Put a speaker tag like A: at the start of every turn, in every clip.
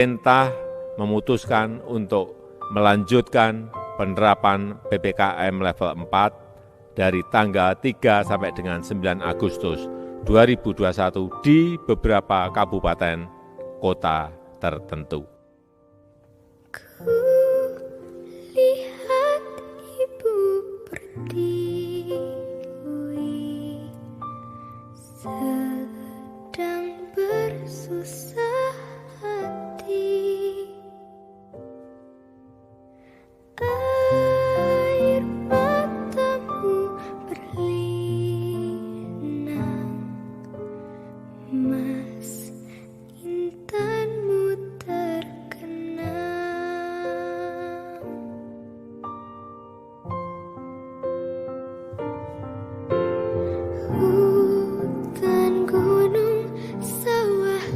A: Pemerintah memutuskan untuk melanjutkan penerapan PPKM level 4 dari tanggal 3 sampai dengan 9 Agustus 2021 di beberapa kabupaten kota tertentu.
B: Lihat ibu pertiwi sedang bersusah hati. Air matamu berlinang, mas intanmu terkenang. Hutan, gunung, sawah,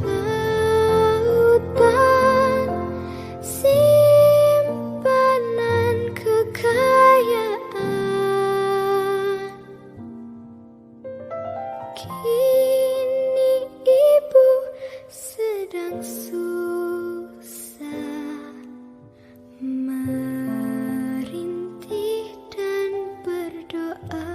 B: lautan, simpanan kekayaan. Kini ibu sedang susah merintih dan berdoa.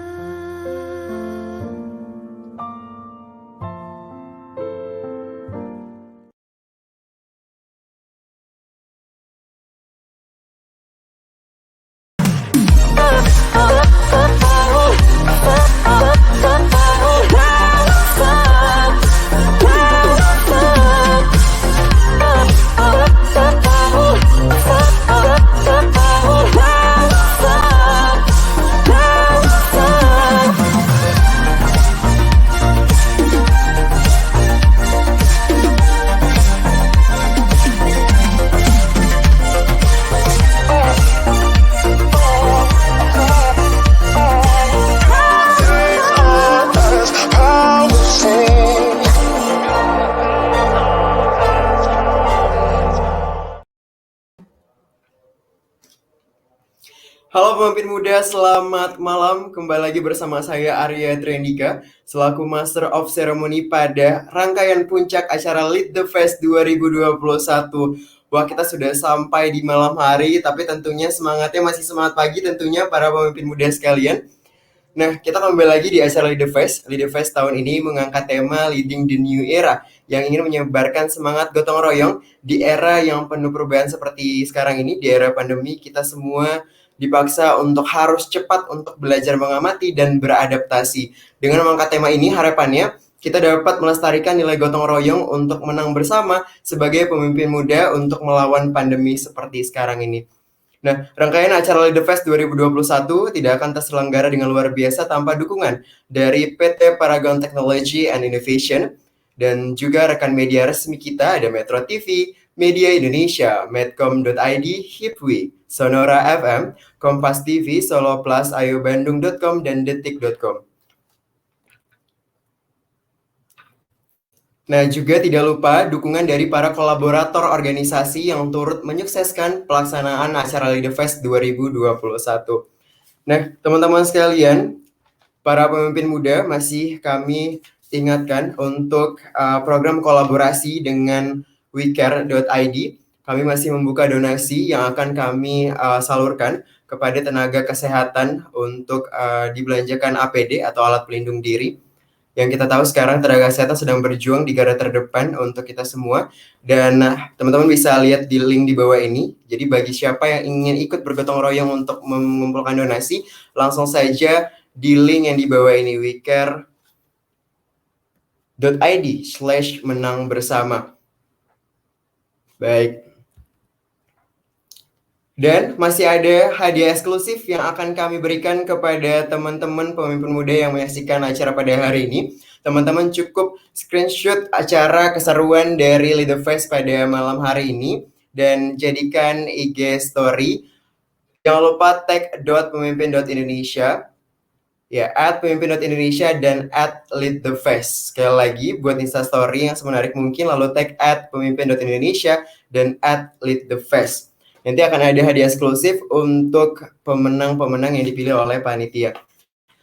C: Halo pemimpin muda, selamat malam. Kembali lagi bersama saya Arya Trendika selaku Master of Ceremony pada rangkaian puncak acara Lead the Fest 2021. Wah, kita sudah sampai di malam hari, tapi tentunya semangatnya masih semangat pagi tentunya para pemimpin muda sekalian. Nah, kita kembali lagi di acara Lead the Fest. Lead the Fest tahun ini mengangkat tema Leading the New Era yang ingin menyebarkan semangat gotong royong di era yang penuh perubahan seperti sekarang ini, di era pandemi. Kita semua dipaksa untuk harus cepat untuk belajar mengamati dan beradaptasi. Dengan mengangkat tema ini, harapannya kita dapat melestarikan nilai gotong royong untuk menang bersama sebagai pemimpin muda untuk melawan pandemi seperti sekarang ini. Nah, rangkaian acara Lead the Fest 2021 tidak akan terselenggara dengan luar biasa tanpa dukungan dari PT Paragon Technology and Innovation dan juga rekan media resmi kita ada Metro TV, Media Indonesia, Medcom.id, Hipwi, Sonora FM, Kompas TV, Solo Plus, ayobandung.com, dan detik.com. Nah, juga tidak lupa dukungan dari para kolaborator organisasi yang turut menyukseskan pelaksanaan acara Lead the Fest 2021. Nah, teman-teman sekalian, para pemimpin muda masih kami ingatkan untuk program kolaborasi dengan wecare.id. Kami masih membuka donasi yang akan kami salurkan kepada tenaga kesehatan untuk dibelanjakan APD atau alat pelindung diri. Yang kita tahu sekarang tenaga kesehatan sedang berjuang di garda terdepan untuk kita semua. Dan teman-teman bisa lihat di link di bawah ini. Jadi bagi siapa yang ingin ikut bergotong royong untuk mengumpulkan donasi, langsung saja di link yang di bawah ini, wecare.id/menang bersama. Baik. Dan masih ada hadiah eksklusif yang akan kami berikan kepada teman-teman pemimpin muda yang menyaksikan acara pada hari ini. Teman-teman cukup screenshot acara keseruan dari Lead the Fest pada malam hari ini dan jadikan IG story. Jangan lupa tag @pemimpin.indonesia ya, @pemimpin.indonesia dan @leadthefest. Sekali lagi buat instastory yang semenarik mungkin, lalu tag @pemimpin.indonesia dan @leadthefest. Nanti akan ada hadiah eksklusif untuk pemenang-pemenang yang dipilih oleh panitia.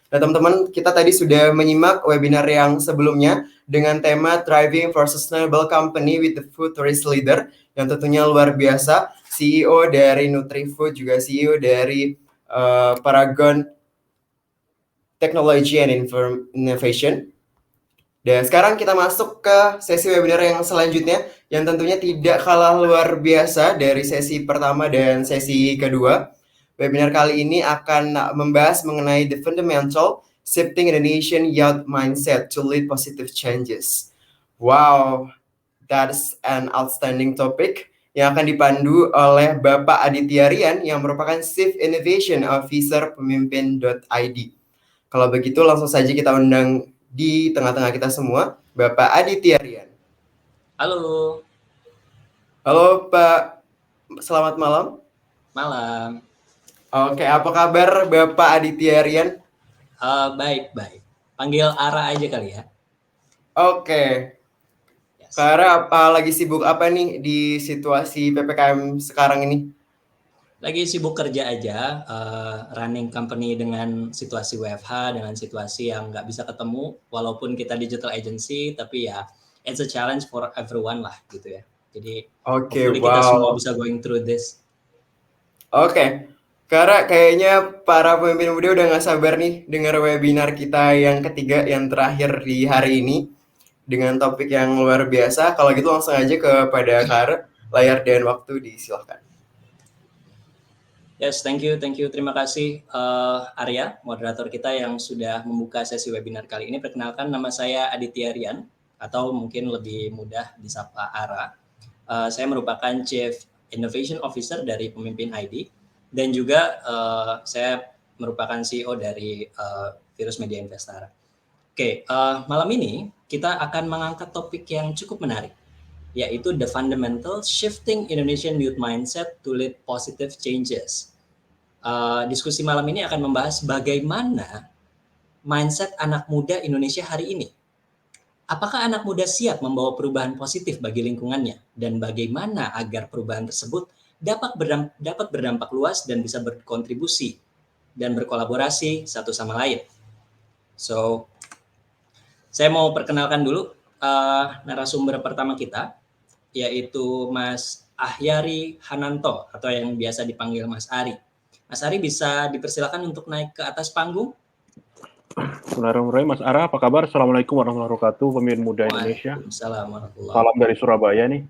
C: Nah, teman-teman, kita tadi sudah menyimak webinar yang sebelumnya dengan tema Driving for Sustainable Company with the Food Tourist Leader, yang tentunya luar biasa. CEO dari Nutrifood, juga CEO dari Paragon Technology and Innovation. Dan sekarang kita masuk ke sesi webinar yang selanjutnya, yang tentunya tidak kalah luar biasa dari sesi pertama dan sesi kedua. Webinar kali ini akan membahas mengenai the fundamental shifting Indonesian youth mindset to lead positive changes. Wow, that's an outstanding topic yang akan dipandu oleh Bapak Aditya Rian yang merupakan Chief Innovation Officer Pemimpin.id. Kalau begitu langsung saja kita undang di tengah-tengah kita semua, Bapak Aditya Rian.
D: Halo.
C: Halo Pak, selamat malam.
D: Malam.
C: Oke, apa kabar Bapak Aditya Rian?
D: Baik. Panggil Ara aja kali ya.
C: Oke.
D: Yes.
C: Kara lagi sibuk apa nih di situasi PPKM sekarang ini?
D: Lagi sibuk kerja aja, running company dengan situasi WFH, dengan situasi yang nggak bisa ketemu, walaupun kita digital agency, tapi ya it's a challenge for everyone lah gitu ya. Jadi hopefully kita semua bisa going through this.
C: Oke. Kara, kayaknya para pemimpin muda udah nggak sabar nih dengar webinar kita yang ketiga, yang terakhir di hari ini, dengan topik yang luar biasa. Kalau gitu langsung aja kepada Kara, layar dan waktu disilahkan.
D: Yes, thank you. Terima kasih Arya, moderator kita yang sudah membuka sesi webinar kali ini. Perkenalkan, nama saya Aditya Rian, atau mungkin lebih mudah disapa Ara. Saya merupakan Chief Innovation Officer dari Pemimpin ID, dan juga saya merupakan CEO dari Virus Media Investara. Oke, malam ini kita akan mengangkat topik yang cukup menarik, yaitu the fundamental shifting Indonesian youth mindset to lead positive changes. Diskusi malam ini akan membahas bagaimana mindset anak muda Indonesia hari ini. Apakah anak muda siap membawa perubahan positif bagi lingkungannya, dan bagaimana agar perubahan tersebut dapat berdampak luas dan bisa berkontribusi dan berkolaborasi satu sama lain. So, saya mau perkenalkan dulu narasumber pertama kita, yaitu Mas Ahyari Hananto, atau yang biasa dipanggil Mas Ari. Mas Ari bisa dipersilakan untuk naik ke atas panggung.
E: Bismillahirrahmanirrahim. Mas Ara, apa kabar? Assalamualaikum warahmatullahi wabarakatuh, pemimpin muda Indonesia.
D: Assalamualaikum.
E: Salam dari Surabaya nih.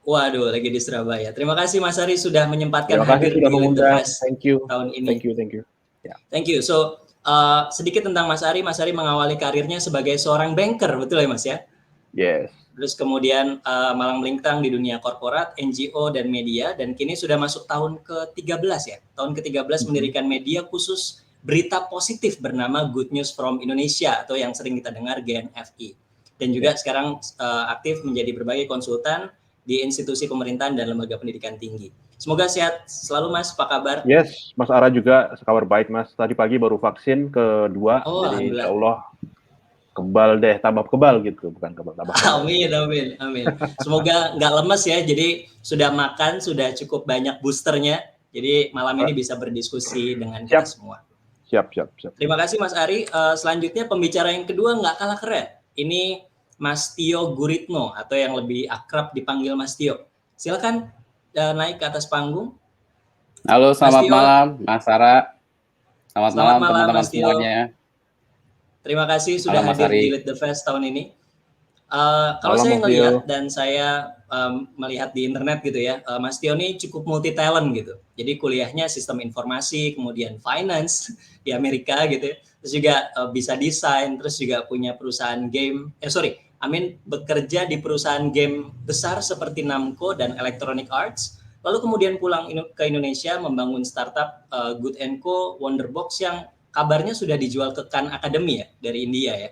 D: Waduh, lagi di Surabaya. Terima kasih Mas Ari sudah menyempatkan
E: hadir
D: di Lead the Fest
E: tahun ini. Thank you.
D: Yeah. Thank you. So, sedikit tentang Mas Ari. Mas Ari mengawali karirnya sebagai seorang banker, betul ya Mas ya?
E: Yes.
D: Terus kemudian malang melintang di dunia korporat, NGO, dan media, dan kini sudah masuk tahun ke-13 ya. Tahun ke-13 mendirikan media khusus berita positif bernama Good News from Indonesia, atau yang sering kita dengar GNFI. Dan juga sekarang aktif menjadi berbagai konsultan di institusi pemerintahan dan lembaga pendidikan tinggi. Semoga sehat selalu Mas, apa kabar?
E: Yes, Mas Ara juga kabar baik Mas. Tadi pagi baru vaksin kedua, jadi insya Allah kebal deh, tambah kebal gitu, bukan kebal tambah.
D: Amin. Semoga nggak lemes ya. Jadi sudah makan, sudah cukup banyak boosternya. Jadi malam ini bisa berdiskusi dengan kita semua.
E: Siap.
D: Terima kasih Mas Ari. Selanjutnya pembicara yang kedua nggak kalah keren. Ini Mas Tio Guritno, atau yang lebih akrab dipanggil Mas Tio. Silakan naik ke atas panggung.
F: Halo, selamat malam Mas Ara. Selamat malam teman-teman semuanya.
D: Terima kasih sudah hadir di Lead the Fest tahun ini. Kalau saya ngelihat dan saya melihat di internet gitu ya, Mas Tio ini cukup multi talent gitu. Jadi kuliahnya sistem informasi, kemudian finance di Amerika gitu ya. Terus juga bisa desain, terus juga punya perusahaan game. Bekerja di perusahaan game besar seperti Namco dan Electronic Arts. Lalu kemudian pulang ke Indonesia membangun startup Good & Co, Wonderbox, yang kabarnya sudah dijual ke Khan Academy ya, dari India ya,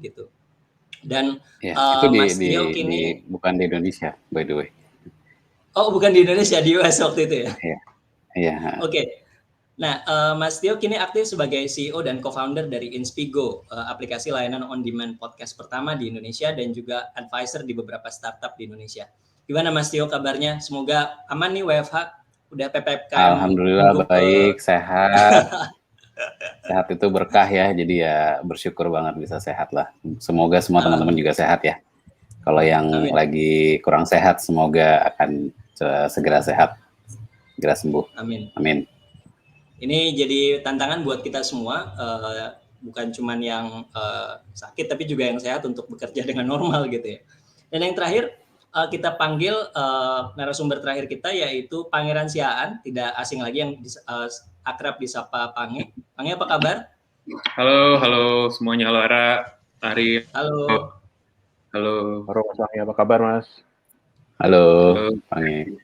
D: gitu. Dan
F: ya, itu
D: Mas Tio kini
F: bukan di Indonesia, by the way.
D: Oh, bukan di Indonesia, di US waktu itu ya?
F: Iya.
D: Oke. Nah, Mas Tio kini aktif sebagai CEO dan co-founder dari Inspigo, aplikasi layanan on-demand podcast pertama di Indonesia, dan juga advisor di beberapa startup di Indonesia. Gimana Mas Tio kabarnya? Semoga aman nih WFH, udah PPKM.
F: Alhamdulillah baik, sehat. Sehat itu berkah ya, jadi ya bersyukur banget bisa sehat lah. Semoga semua teman-teman juga sehat ya. Kalau yang lagi kurang sehat, semoga akan segera sehat, segera sembuh.
D: Amin.
F: Amin.
D: Ini jadi tantangan buat kita semua, bukan cuman yang sakit, tapi juga yang sehat untuk bekerja dengan normal gitu ya. Dan yang terakhir, kita panggil narasumber terakhir kita, yaitu Pangeran Siaan, tidak asing lagi yang akrab disapa Pange. Pange, apa kabar?
G: Halo semuanya. Halo Ara, Ari.
D: Halo.
E: Halo Mas Pange, apa kabar Mas?
F: Halo Pange.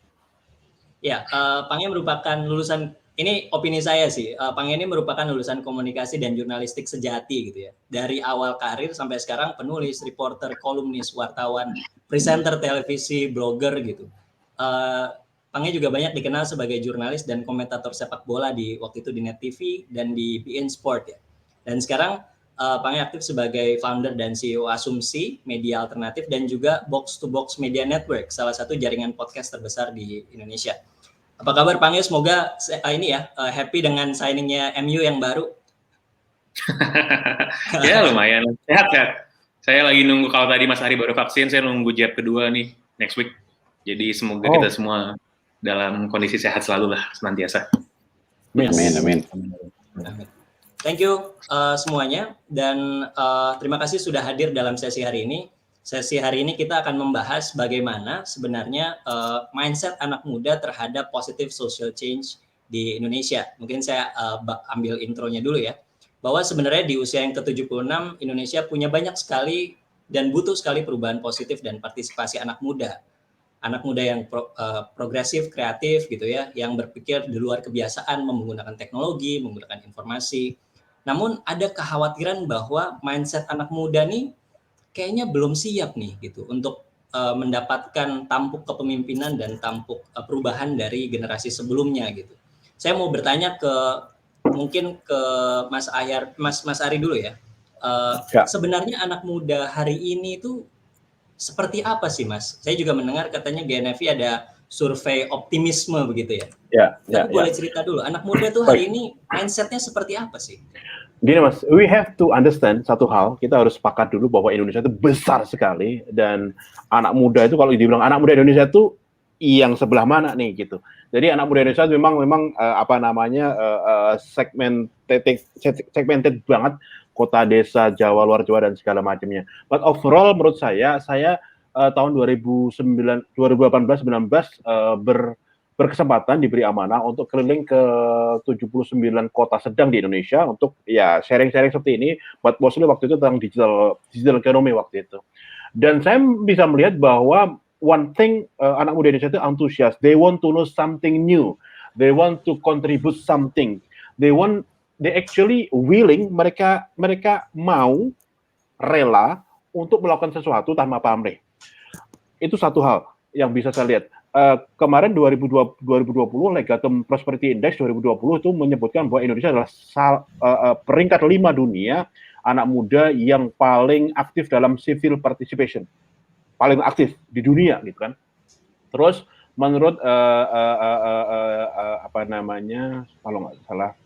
D: Ya, Pange merupakan lulusan, ini opini saya sih, Pange ini merupakan lulusan komunikasi dan jurnalistik sejati gitu ya. Dari awal karir sampai sekarang penulis, reporter, kolumnis, wartawan, presenter televisi, blogger gitu. Pange juga banyak dikenal sebagai jurnalis dan komentator sepak bola di waktu itu di Net TV dan di beIN Sport ya. Dan sekarang Pange aktif sebagai founder dan CEO Asumsi Media Alternatif dan juga Box to Box Media Network, salah satu jaringan podcast terbesar di Indonesia. Apa kabar Pange? Semoga ini ya happy dengan signingnya MU yang baru.
G: Ya lumayan sehat. Saya lagi nunggu, kalau tadi Mas Ari baru vaksin, saya nunggu jab kedua nih next week. Jadi semoga kita semua dalam kondisi sehat selalu lah senantiasa.
F: Amin.
D: Thank you semuanya, dan terima kasih sudah hadir dalam sesi hari ini. Sesi hari ini kita akan membahas bagaimana sebenarnya mindset anak muda terhadap positive social change di Indonesia. Mungkin saya ambil intronya dulu ya. Bahwa sebenarnya di usia yang ke-76, Indonesia punya banyak sekali dan butuh sekali perubahan positif dan partisipasi anak muda. Anak muda yang progresif, kreatif gitu ya, yang berpikir di luar kebiasaan, menggunakan teknologi, menggunakan informasi. Namun ada kekhawatiran bahwa mindset anak muda nih kayaknya belum siap nih gitu untuk mendapatkan tampuk kepemimpinan dan tampuk perubahan dari generasi sebelumnya gitu. Saya mau bertanya mungkin ke Mas Ahyar, Mas Ari dulu ya. Sebenarnya anak muda hari ini itu seperti apa sih Mas? Saya juga mendengar katanya GNFI ada survei optimisme begitu ya. Tapi boleh cerita dulu, anak muda tuh hari ini mindsetnya seperti apa sih?
E: Gini Mas, we have to understand satu hal, kita harus sepakat dulu bahwa Indonesia itu besar sekali, dan anak muda itu kalau dibilang anak muda Indonesia itu yang sebelah mana nih gitu. Jadi anak muda Indonesia memang segmented banget, kota, desa, Jawa, luar Jawa, dan segala macamnya. But overall menurut saya tahun 2018-19 berkesempatan, diberi amanah untuk keliling ke 79 kota sedang di Indonesia untuk ya sharing-sharing seperti ini. But mostly waktu itu tentang digital economy waktu itu. Dan saya bisa melihat bahwa one thing, anak muda Indonesia itu antusias. They want to know something new. They want to contribute something. They actually willing, mereka mau, rela untuk melakukan sesuatu tanpa pamrih. Itu satu hal yang bisa saya lihat. Kemarin 2020 Legatum Prosperity Index 2020 itu menyebutkan bahwa Indonesia adalah peringkat 5 dunia anak muda yang paling aktif dalam civil participation, paling aktif di dunia gitu kan. Terus menurut kalau nggak salah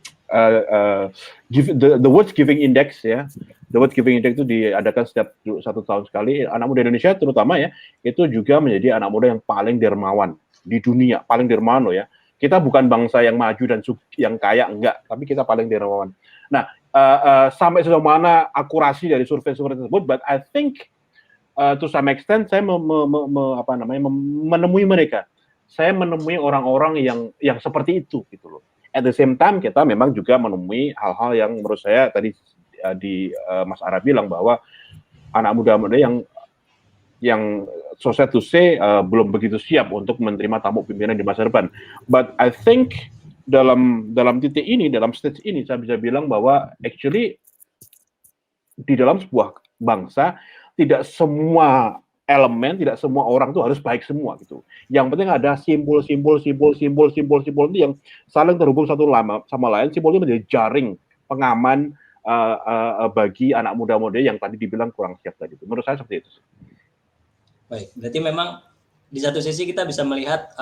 E: the World Giving Index ya, the World Giving Index itu diadakan setiap 1 tahun sekali. Anak muda Indonesia terutama ya, itu juga menjadi anak muda yang paling dermawan di dunia, paling dermawan loh ya. Kita bukan bangsa yang maju dan yang kaya, enggak, tapi kita paling dermawan. Nah, sampai sejauh mana akurasi dari survei-survei tersebut, but I think to some extent saya menemui mereka. Saya menemui orang-orang yang seperti itu gitu loh. At the same time kita memang juga menemui hal-hal yang menurut saya tadi Mas Ara bilang bahwa anak muda yang so sad to say belum begitu siap untuk menerima tampuk pimpinan di masa depan. But I think dalam titik ini, dalam stage ini saya bisa bilang bahwa actually di dalam sebuah bangsa tidak semua elemen, tidak semua orang tuh harus baik semua gitu. Yang penting ada simbol itu yang saling terhubung satu sama lain. Simbol itu menjadi jaring pengaman bagi anak muda-muda yang tadi dibilang kurang siap tadi. Menurut saya seperti itu.
D: Baik, berarti memang di satu sisi kita bisa melihat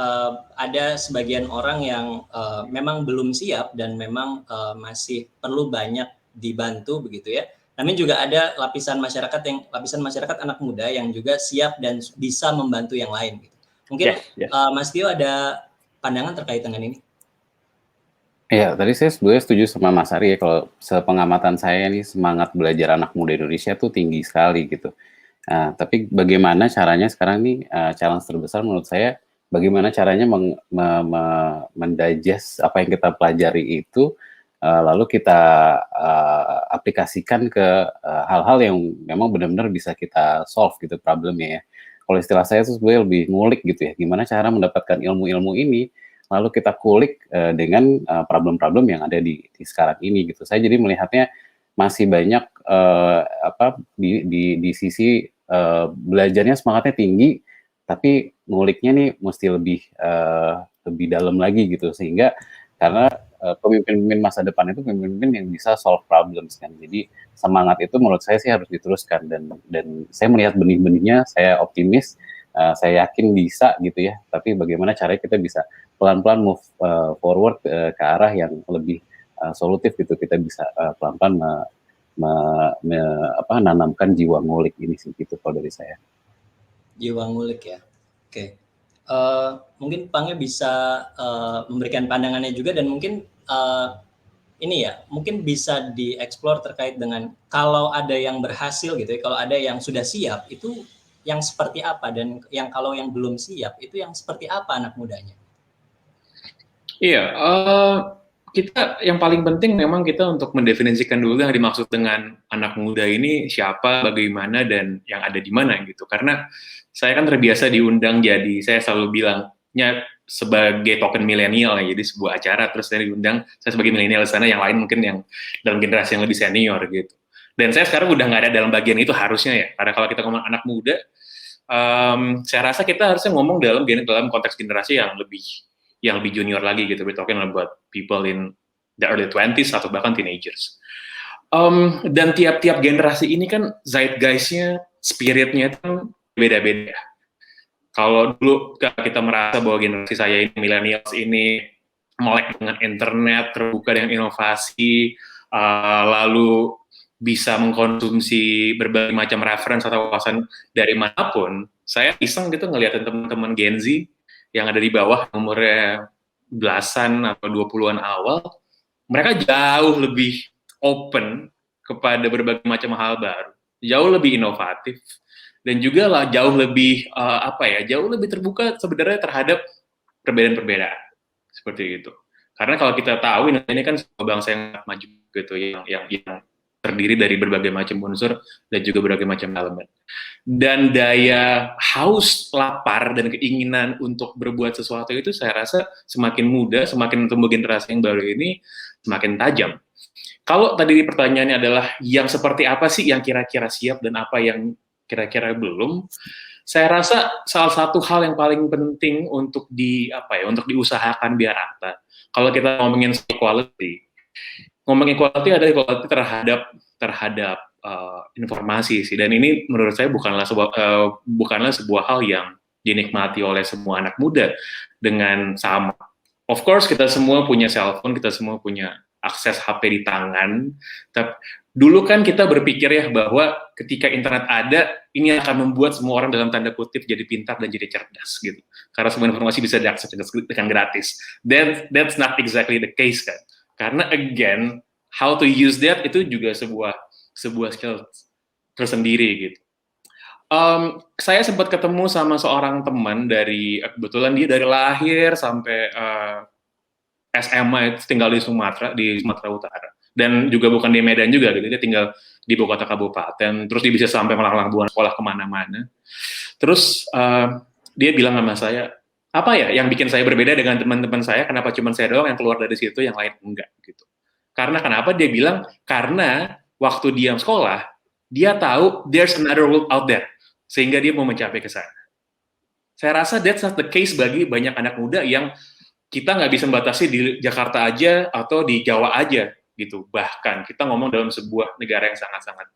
D: ada sebagian orang yang memang belum siap dan memang masih perlu banyak dibantu begitu ya. Namun juga ada lapisan masyarakat anak muda yang juga siap dan bisa membantu yang lain. Gitu. Mungkin
E: Yes.
D: Mas Tio ada pandangan terkait dengan ini?
F: Ya, tadi saya sebenarnya setuju sama Mas Ari ya, kalau sepengamatan saya nih semangat belajar anak muda Indonesia tuh tinggi sekali gitu. Nah, tapi bagaimana caranya sekarang nih challenge terbesar menurut saya, bagaimana caranya mendigest apa yang kita pelajari itu, lalu kita aplikasikan ke hal-hal yang memang benar-benar bisa kita solve gitu problemnya ya. Kalau istilah saya tuh sebenarnya lebih ngulik gitu ya, gimana cara mendapatkan ilmu-ilmu ini, lalu kita kulik dengan problem-problem yang ada di sekarang ini gitu. Saya jadi melihatnya masih banyak di sisi belajarnya semangatnya tinggi, tapi nguliknya nih mesti lebih dalam lagi gitu, sehingga karena pemimpin-pemimpin masa depan itu pemimpin yang bisa solve problems kan. Jadi semangat itu menurut saya sih harus diteruskan, dan saya melihat benih-benihnya, saya optimis, saya yakin bisa gitu ya. Tapi bagaimana caranya kita bisa pelan-pelan move forward ke arah yang lebih solutif gitu. Kita bisa pelan-pelan menanamkan jiwa ngulik ini sih gitu kalau dari saya.
D: Jiwa ngulik ya. Oke. Mungkin Pangnya bisa memberikan pandangannya juga, dan mungkin ini ya, mungkin bisa dieksplor terkait dengan kalau ada yang berhasil gitu ya, kalau ada yang sudah siap itu yang seperti apa, dan yang kalau yang belum siap itu yang seperti apa anak mudanya.
G: Iya, kita yang paling penting memang kita untuk mendefinisikan dulu yang dimaksud dengan anak muda ini siapa, bagaimana, dan yang ada di mana gitu. Karena saya kan terbiasa diundang, jadi saya selalu bilangnya sebagai token milenial ya, jadi sebuah acara terus saya diundang, saya sebagai milenial di sana, yang lain mungkin yang dalam generasi yang lebih senior gitu. Dan saya sekarang udah nggak ada dalam bagian itu harusnya ya, karena kalau kita ngomong anak muda, saya rasa kita harusnya ngomong dalam konteks generasi yang lebih junior lagi gitu. We're talking about people in the early 20s atau bahkan teenagers. Dan tiap-tiap generasi ini kan zeitgeist-nya, spirit-nya itu beda-beda. Kalau dulu kita merasa bahwa generasi saya ini, millennials ini, melek dengan internet, terbuka dengan inovasi, lalu bisa mengkonsumsi berbagai macam reference atau wawasan dari manapun, saya iseng gitu ngeliatin teman-teman Gen Z yang ada di bawah umurnya belasan atau 20-an awal, mereka jauh lebih open kepada berbagai macam hal baru, jauh lebih inovatif, dan juga lah jauh lebih jauh lebih terbuka sebenarnya terhadap perbedaan-perbedaan seperti itu. Karena kalau kita tahu ini kan sebuah bangsa yang maju gitu, yang terdiri dari berbagai macam unsur dan juga berbagai macam elemen. Dan daya haus, lapar, dan keinginan untuk berbuat sesuatu itu saya rasa semakin muda, semakin tumbuh generasi yang baru ini semakin tajam. Kalau tadi pertanyaannya adalah yang seperti apa sih yang kira-kira siap dan apa yang kira-kira belum, saya rasa salah satu hal yang paling penting untuk diusahakan biar rata. Kalau kita ngomongin equality adalah equality terhadap informasi sih, dan ini menurut saya bukanlah sebuah hal yang dinikmati oleh semua anak muda dengan sama. Of course kita semua punya cellphone, kita semua punya akses HP di tangan. Tapi dulu kan kita berpikir ya bahwa ketika internet ada, ini akan membuat semua orang dalam tanda kutip jadi pintar dan jadi cerdas gitu. Karena semua informasi bisa diakses dengan gratis. That's not exactly the case kan. Karena again, how to use that itu juga sebuah skill tersendiri gitu. Saya sempat ketemu sama seorang teman kebetulan dia dari lahir sampai SMA itu tinggal di Sumatera Utara, dan juga bukan di Medan juga gitu, dia tinggal di ibu kota kabupaten, terus dia bisa sampai melalang-lalang sekolah kemana-mana. Terus dia bilang sama saya, apa ya yang bikin saya berbeda dengan teman-teman saya, kenapa cuma saya doang yang keluar dari situ, yang lain enggak gitu. Karena kenapa? Dia bilang, karena waktu dia sekolah, dia tahu there's another world out there, sehingga dia mau mencapai ke sana. Saya rasa that's not the case bagi banyak anak muda yang kita nggak bisa membatasi di Jakarta aja atau di Jawa aja gitu. Bahkan kita ngomong dalam sebuah negara yang sangat-sangat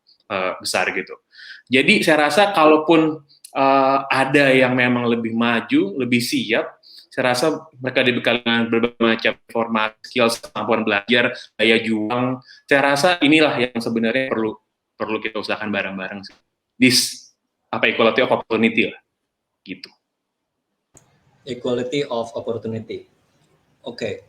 G: besar gitu. Jadi saya rasa kalaupun ada yang memang lebih maju, lebih siap. Saya rasa mereka dibekali dengan berbagai macam format, skills, kemampuan belajar, daya juang. Saya rasa inilah yang sebenarnya perlu kita usahakan bareng-bareng. This equality of opportunity lah, gitu.
D: Equality of opportunity. Oke.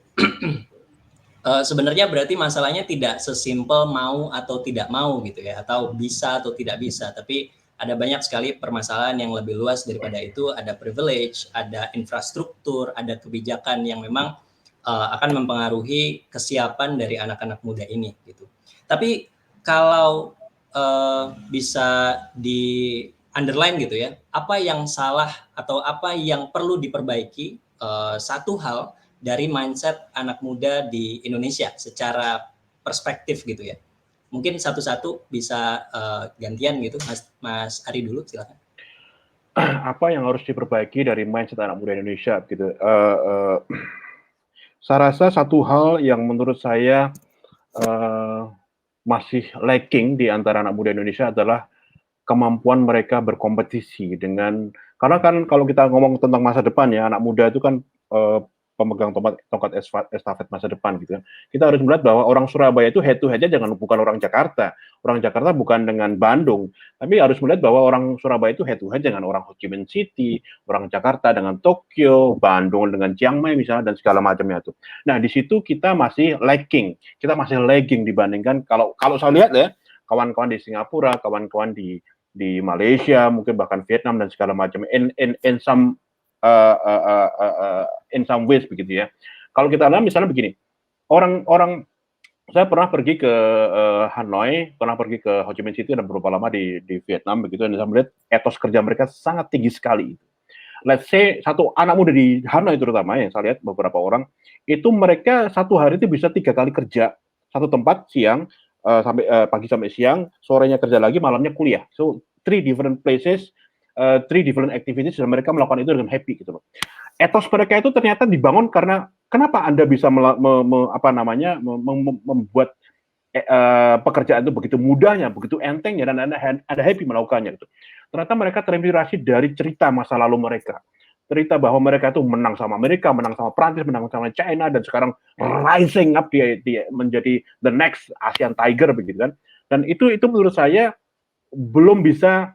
D: Sebenarnya berarti masalahnya tidak sesimpel mau atau tidak mau gitu ya, atau bisa atau tidak bisa, tapi ada banyak sekali permasalahan yang lebih luas daripada itu. Ada privilege, ada infrastruktur, ada kebijakan yang memang akan mempengaruhi kesiapan dari anak-anak muda ini gitu. Tapi kalau bisa di underline gitu ya, apa yang salah atau apa yang perlu diperbaiki, satu hal dari mindset anak muda di Indonesia secara perspektif gitu ya. Mungkin satu-satu bisa gantian gitu, Mas Ari dulu, silakan.
E: Apa yang harus diperbaiki dari mindset anak muda Indonesia gitu? Saya rasa satu hal yang menurut saya masih lacking di antara anak muda Indonesia adalah kemampuan mereka berkompetisi dengan, karena kan kalau kita ngomong tentang masa depan ya, anak muda itu kan pemegang tongkat estafet masa depan gitu kan. Kita harus melihat bahwa orang Surabaya itu head to head-nya bukan orang Jakarta. Orang Jakarta bukan dengan Bandung, tapi harus melihat bahwa orang Surabaya itu head to head dengan orang Ho Chi Minh City, orang Jakarta dengan Tokyo, Bandung dengan Chiang Mai misalnya dan segala macamnya itu. Nah, di situ kita masih lagging. Kita masih lagging dibandingkan kalau saya lihat ya, kawan-kawan di Singapura, kawan-kawan di Malaysia, mungkin bahkan Vietnam dan segala macam in some ways begitu ya. Kalau kita lihat misalnya begini, orang saya pernah pergi ke Hanoi, pernah pergi ke Ho Chi Minh City dan beberapa lama di Vietnam begitu, dan saya melihat etos kerja mereka sangat tinggi sekali. Let's say satu anak muda di Hanoi terutama yang saya lihat beberapa orang itu mereka satu hari itu bisa 3 kali kerja satu tempat siang sampai pagi sampai siang, sorenya kerja lagi, malamnya kuliah. So 3 different places, 3 different activities dan mereka melakukan itu dengan happy gitu loh. Etos mereka itu ternyata dibangun karena kenapa Anda bisa membuat pekerjaan itu begitu mudahnya, begitu entengnya dan Anda happy melakukannya gitu. Ternyata mereka terinspirasi dari cerita masa lalu mereka. Cerita bahwa mereka itu menang sama Amerika, menang sama Prancis, menang sama China, dan sekarang rising up dia menjadi the next Asian Tiger begitu kan. Dan itu menurut saya belum bisa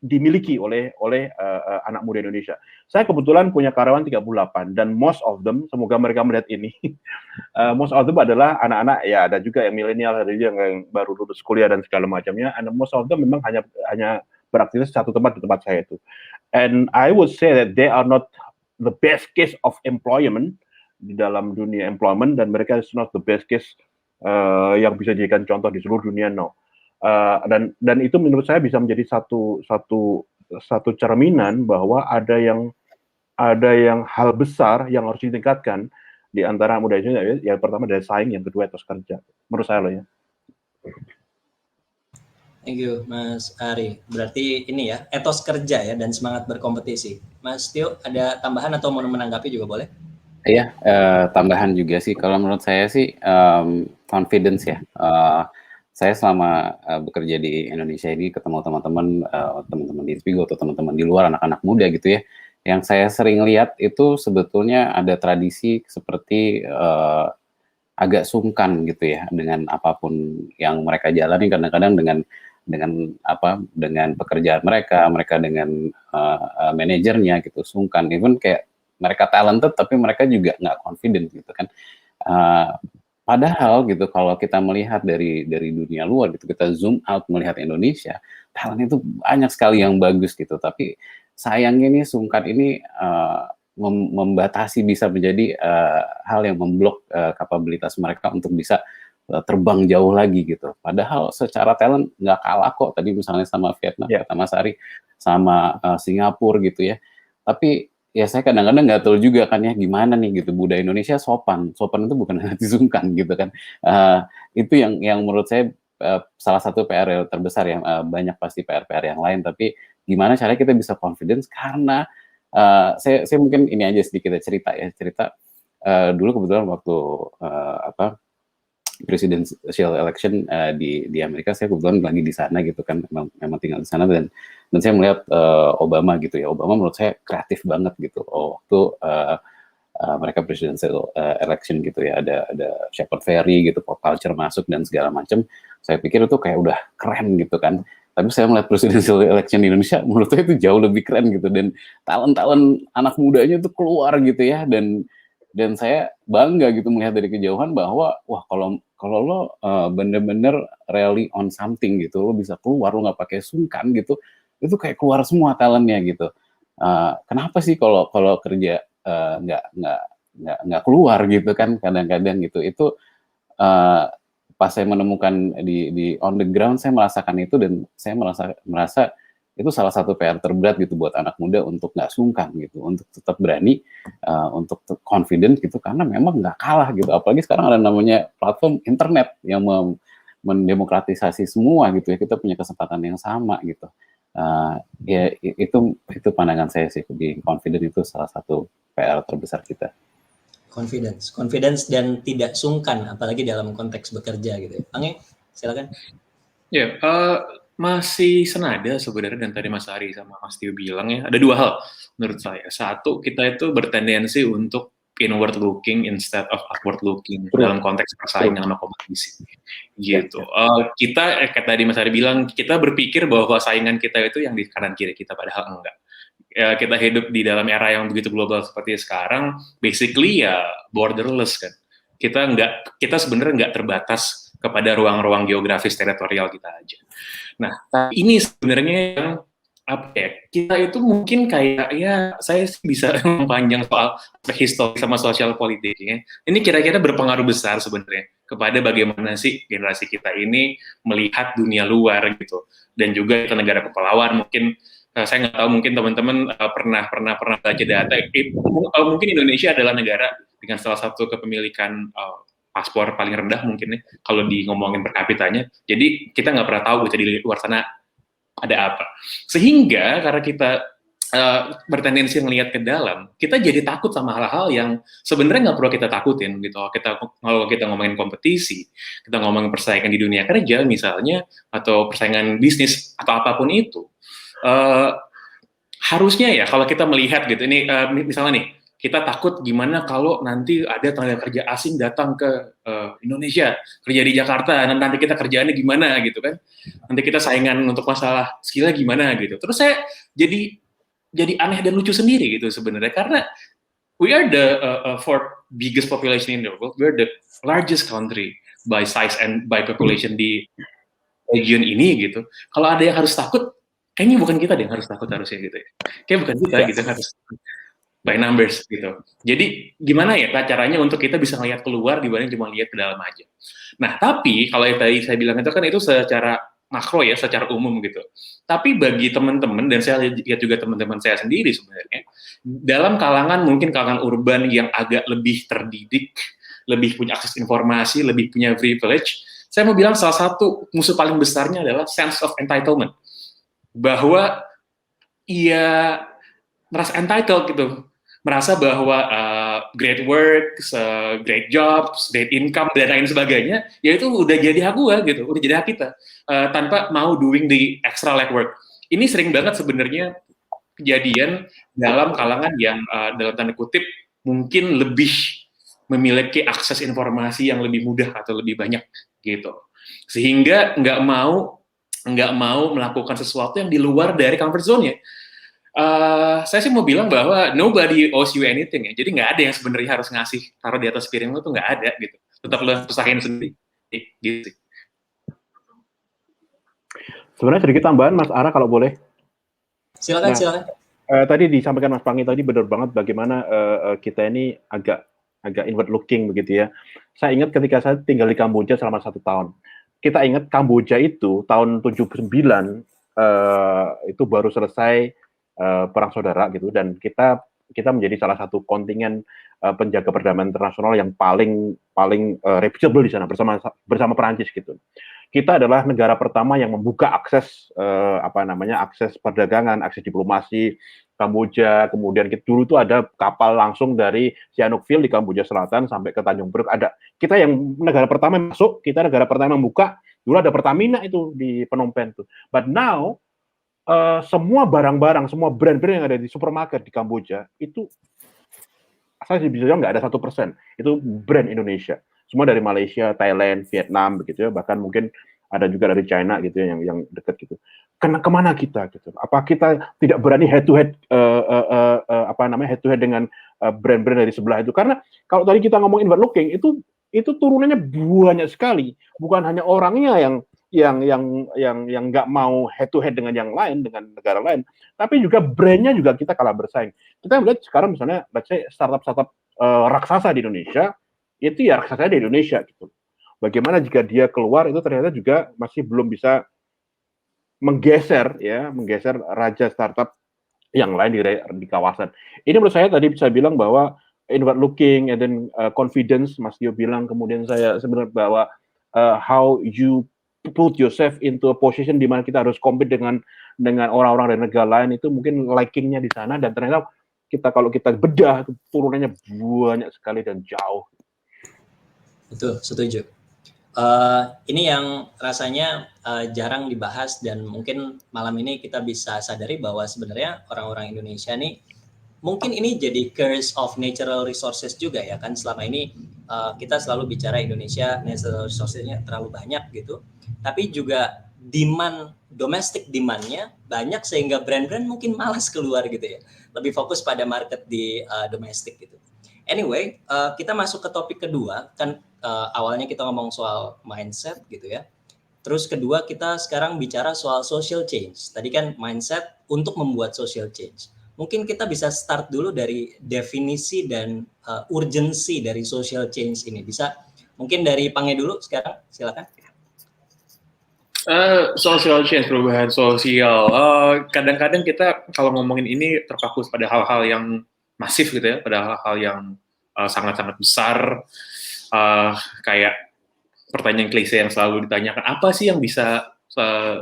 E: dimiliki oleh anak muda Indonesia. Saya kebetulan punya karyawan 38 dan most of them, semoga mereka melihat ini, most of them adalah anak-anak, ya ada juga yang milenial, ada juga yang baru lulus kuliah dan segala macamnya, and most of them memang hanya beraktivitas satu tempat di tempat saya itu. And I would say that they are not the best case of employment di dalam dunia employment, dan mereka is not the best case yang bisa dijadikan contoh di seluruh dunia, no. Dan itu menurut saya bisa menjadi satu cerminan bahwa ada yang hal besar yang harus ditingkatkan di antara muda Indonesia. Yang pertama dari saing, yang kedua etos kerja. Menurut saya loh ya.
D: Thank you, Mas Ari. Berarti ini ya, etos kerja ya dan semangat berkompetisi. Mas Tio, ada tambahan atau mau menanggapi juga boleh?
F: Iya, tambahan juga sih. Kalau menurut saya sih confidence ya. Saya selama bekerja di Indonesia ini ketemu teman-teman di Inspigo atau teman-teman di luar, anak-anak muda gitu ya, yang saya sering lihat itu sebetulnya ada tradisi seperti agak sungkan gitu ya dengan apapun yang mereka jalani, kadang-kadang dengan pekerjaan mereka dengan manajernya gitu, sungkan. Even kayak mereka talented tapi mereka juga nggak confident gitu kan. Padahal gitu kalau kita melihat dari dunia luar gitu, kita zoom out melihat Indonesia, talent itu banyak sekali yang bagus gitu, tapi sayangnya nih sungkan ini membatasi, bisa menjadi hal yang memblok kapabilitas mereka untuk bisa terbang jauh lagi gitu. Padahal secara talent nggak kalah kok tadi misalnya sama Vietnam, kata Mas Ari, sama Singapura gitu ya. Tapi ya saya kadang-kadang nggak tahu juga kan ya gimana nih gitu, budaya Indonesia sopan itu bukan hati sungkan gitu kan. Itu yang menurut saya salah satu PR terbesar ya. Banyak pasti PR yang lain, tapi gimana caranya kita bisa confidence, karena saya mungkin ini aja sedikit cerita dulu kebetulan waktu presidential election di Amerika. Saya kebetulan lagi di sana gitu kan, memang tinggal di sana, dan saya melihat Obama gitu ya. Obama menurut saya kreatif banget gitu. Waktu mereka presidential election gitu ya, ada Shepard Fairey gitu, pop culture masuk dan segala macam. Saya pikir itu kayak udah keren gitu kan. Tapi saya melihat presidential election di Indonesia, menurut saya itu jauh lebih keren gitu, dan talent anak mudanya itu keluar gitu ya, dan saya bangga gitu melihat dari kejauhan bahwa wah, kalau lo bener-bener rally on something gitu, lo bisa keluar, lo nggak pakai sungkan gitu, itu kayak keluar semua talentnya gitu. Kenapa sih kalau kerja nggak keluar gitu kan kadang-kadang gitu. Itu pas saya menemukan di on the ground, saya merasakan itu, dan saya merasa itu salah satu PR terberat gitu buat anak muda, untuk nggak sungkan gitu, untuk tetap berani, untuk confident gitu, karena memang nggak kalah gitu. Apalagi sekarang ada namanya platform internet yang mendemokratisasi semua gitu ya, kita punya kesempatan yang sama gitu. Ya itu pandangan saya sih, di confident itu salah satu PR terbesar kita.
D: Confidence dan tidak sungkan, apalagi dalam konteks bekerja gitu ya. Ange, silakan.
G: Ya, masih senada sebenarnya, dan tadi Mas Ari sama Mas Tio bilang ya, ada dua hal menurut saya. Satu, kita itu bertendensi untuk inward looking instead of outward looking dalam konteks persaingan sama kompetisi gitu. Kita kayak tadi Mas Ari bilang, kita berpikir bahwa saingan kita itu yang di kanan kiri kita, padahal enggak. Ya, kita hidup di dalam era yang begitu global seperti sekarang, basically ya borderless kan. Kita sebenarnya nggak terbatas kepada ruang-ruang geografis teritorial kita aja. Nah, tapi ini sebenarnya yang apa ya? Kita itu mungkin kayak ya, saya sih bisa panjang soal histori sama sosial politiknya. Ini kira-kira berpengaruh besar sebenarnya kepada bagaimana sih generasi kita ini melihat dunia luar gitu, dan juga kita negara kepulauan. Mungkin saya nggak tahu, mungkin teman-teman pernah baca data. Mungkin Indonesia adalah negara dengan salah satu kepemilikan paspor paling rendah mungkin nih, kalau ngomongin per kapitanya. Jadi kita nggak pernah tahu gitu di luar sana ada apa. Sehingga karena kita bertendensi melihat ke dalam, kita jadi takut sama hal-hal yang sebenarnya nggak perlu kita takutin gitu. Kalau kita ngomongin kompetisi, kita ngomongin persaingan di dunia kerja misalnya, atau persaingan bisnis atau apapun itu. Harusnya ya kalau kita melihat gitu, ini misalnya nih, kita takut gimana kalau nanti ada tenaga kerja asing datang ke Indonesia, kerja di Jakarta, nanti kita kerjaannya gimana gitu kan, nanti kita saingan untuk masalah skillnya gimana gitu. Terus saya jadi aneh dan lucu sendiri gitu sebenarnya, karena we are the fourth biggest population in the world, we are the largest country by size and by population di region ini gitu. Kalau ada yang harus takut, kayaknya bukan kita deh yang harus takut harusnya gitu ya. Kayak bukan kita gitu harus by numbers gitu. Jadi gimana ya caranya untuk kita bisa ngelihat keluar dibanding cuma lihat ke dalam aja. Nah, tapi kalau yang tadi saya bilang itu kan itu secara makro ya, secara umum gitu. Tapi bagi teman-teman, dan saya lihat juga teman-teman saya sendiri sebenarnya, dalam kalangan mungkin kalangan urban yang agak lebih terdidik, lebih punya akses informasi, lebih punya privilege, saya mau bilang salah satu musuh paling besarnya adalah sense of entitlement. Bahwa ia merasa entitled gitu, merasa bahwa great work, great jobs, great income, dan lain sebagainya, ya itu udah jadi hak gue gitu, udah jadi hak kita, tanpa mau doing the extra legwork. Ini sering banget sebenarnya kejadian dalam kalangan yang dalam tanda kutip mungkin lebih memiliki akses informasi yang lebih mudah atau lebih banyak gitu, sehingga nggak mau melakukan sesuatu yang di luar dari comfort zone-nya. Saya sih mau bilang bahwa nobody owes you anything ya. Jadi nggak ada yang sebenarnya harus ngasih taruh di atas piring lo, tuh nggak ada gitu. Tetap lo usahain sendiri. Gitu.
E: Sebenarnya sedikit tambahan Mas Ara kalau boleh.
D: Silakan.
E: Tadi disampaikan Mas Pangi tadi benar banget bagaimana kita ini agak inward looking begitu ya. Saya ingat ketika saya tinggal di Kamboja selama 1 tahun. Kita ingat Kamboja itu tahun 79 itu baru selesai perang saudara gitu, dan kita menjadi salah satu kontingen penjaga perdamaian internasional yang paling reputable di sana bersama Perancis gitu. Kita adalah negara pertama yang membuka akses akses perdagangan, akses diplomasi Kamboja, kemudian dulu tuh ada kapal langsung dari Sihanoukville di Kamboja Selatan sampai ke Tanjung Priok. Ada kita yang negara pertama yang masuk, kita negara pertama yang buka. Dulu ada Pertamina itu di Phnom Penh tuh. But now semua barang-barang, semua brand-brand yang ada di supermarket di Kamboja itu saya bisa bilang nggak ada 1%. Itu brand Indonesia. Semua dari Malaysia, Thailand, Vietnam begitu ya. Bahkan mungkin ada juga dari China gitu ya, yang dekat gitu. Kemana kita gitu? Apa kita tidak berani head to head head to head dengan brand-brand dari sebelah itu? Karena kalau tadi kita ngomong inward looking itu turunannya banyak sekali. Bukan hanya orangnya yang nggak mau head to head dengan yang lain, dengan negara lain, tapi juga brandnya juga kita kalah bersaing. Kita melihat sekarang misalnya, let's say startup raksasa di Indonesia, itu ya raksasa di Indonesia gitu. Bagaimana jika dia keluar itu ternyata juga masih belum bisa menggeser raja startup yang lain di kawasan. Ini menurut saya tadi bisa bilang bahwa inward looking and then confidence, Mas Tio bilang, kemudian saya sebenarnya bahwa how you put yourself into a position di mana kita harus compete dengan orang-orang dari negara lain, itu mungkin lackingnya di sana, dan ternyata kalau kita bedah turunannya banyak sekali dan jauh.
D: Betul, setuju. Ini yang rasanya jarang dibahas, dan mungkin malam ini kita bisa sadari bahwa sebenarnya orang-orang Indonesia nih mungkin ini jadi curse of natural resources juga ya kan. Selama ini kita selalu bicara Indonesia natural resources-nya terlalu banyak gitu, tapi juga domestic demand-nya banyak sehingga brand-brand mungkin malas keluar gitu ya, lebih fokus pada market di domestik gitu. Anyway, kita masuk ke topik kedua kan. Awalnya kita ngomong soal mindset gitu ya. Terus kedua kita sekarang bicara soal social change. Tadi kan mindset untuk membuat social change. Mungkin kita bisa start dulu dari definisi dan urgensi dari social change ini. Bisa mungkin dari Pange dulu sekarang, silakan.
G: Social change, perubahan sosial. Kadang-kadang kita kalau ngomongin ini terpaku pada hal-hal yang masif gitu ya, pada hal-hal yang sangat-sangat besar. Kayak pertanyaan klise yang selalu ditanyakan, apa sih yang bisa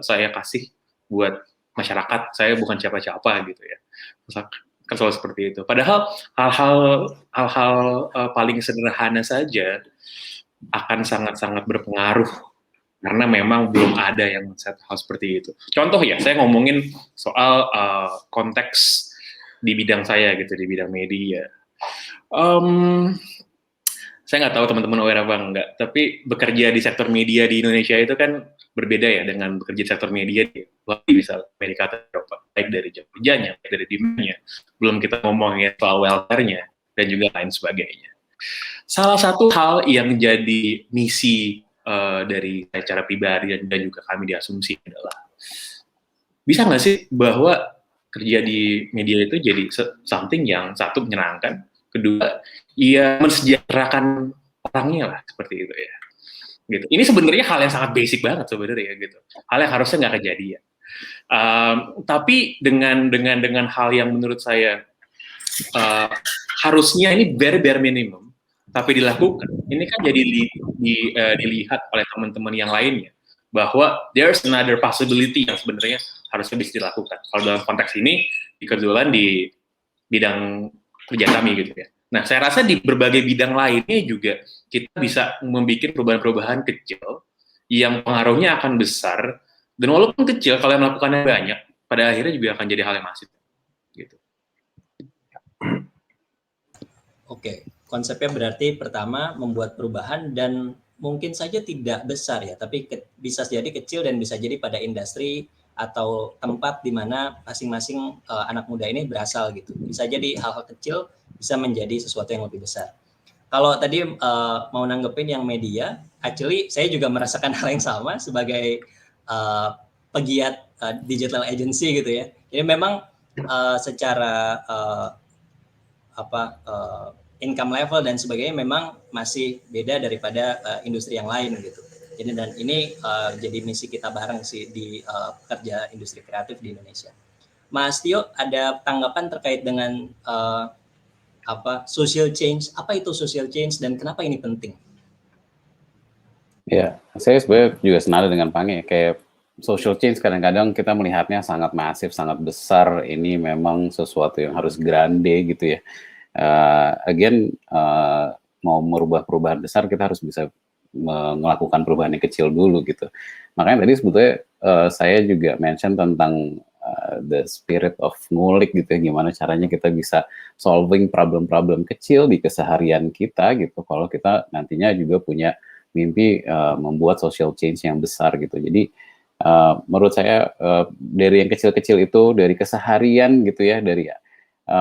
G: saya kasih buat masyarakat? Saya bukan siapa-siapa gitu ya. Kan selalu seperti itu. Padahal hal-hal paling sederhana saja akan sangat-sangat berpengaruh karena memang belum ada yang set hal seperti itu. Contoh ya, saya ngomongin soal konteks di bidang saya gitu, di bidang media. Saya nggak tahu teman-teman aware apa enggak, tapi bekerja di sektor media di Indonesia itu kan berbeda ya dengan bekerja di sektor media di misal Amerika atau Eropa, baik dari jam kerjanya, baik dari demand-nya, belum kita ngomongin soal welfare-nya, dan juga lain sebagainya. Salah satu hal yang jadi misi dari saya secara pribadi dan juga kami di Asumsi adalah, bisa nggak sih bahwa kerja di media itu jadi something yang satu menyenangkan, kedua ya mensejahterakan orangnya lah, seperti itu ya. Gitu. Ini sebenarnya hal yang sangat basic banget sebenarnya gitu. Hal yang harusnya nggak kejadian. Tapi dengan hal yang menurut saya harusnya ini bare minimum, tapi dilakukan. Ini kan jadi dilihat oleh teman-teman yang lainnya bahwa there's another possibility yang sebenarnya harusnya bisa dilakukan. Kalau dalam konteks ini, kebetulan di bidang kerja kami gitu ya. Nah, saya rasa di berbagai bidang lainnya juga kita bisa membuat perubahan-perubahan kecil yang pengaruhnya akan besar, dan walaupun kecil, kalau yang melakukannya banyak, pada akhirnya juga akan jadi hal yang masif. Gitu.
D: Oke, konsepnya berarti pertama membuat perubahan dan mungkin saja tidak besar ya, tapi bisa jadi kecil dan bisa jadi pada industri atau tempat di mana masing-masing anak muda ini berasal gitu. Bisa jadi hal-hal kecil bisa menjadi sesuatu yang lebih besar. Kalau tadi mau nanggepin yang media, actually saya juga merasakan hal yang sama sebagai pegiat digital agency gitu ya. Jadi memang secara income level dan sebagainya memang masih beda daripada industri yang lain gitu. Jadi dan ini jadi misi kita bareng sih di pekerja industri kreatif di Indonesia. Mas Tio, ada tanggapan terkait dengan social change? Apa itu social change dan kenapa ini penting?
F: Ya, saya sebenarnya juga senada dengan Pange. Kayak social change kadang-kadang kita melihatnya sangat masif, sangat besar. Ini memang sesuatu yang harus grande gitu ya. Again, mau merubah perubahan besar kita harus bisa melakukan perubahan yang kecil dulu gitu. Makanya tadi sebetulnya saya juga mention tentang the spirit of ngulik gitu ya, gimana caranya kita bisa solving problem-problem kecil di keseharian kita gitu, kalau kita nantinya juga punya mimpi membuat social change yang besar gitu. Jadi menurut saya dari yang kecil-kecil itu, dari keseharian gitu ya, dari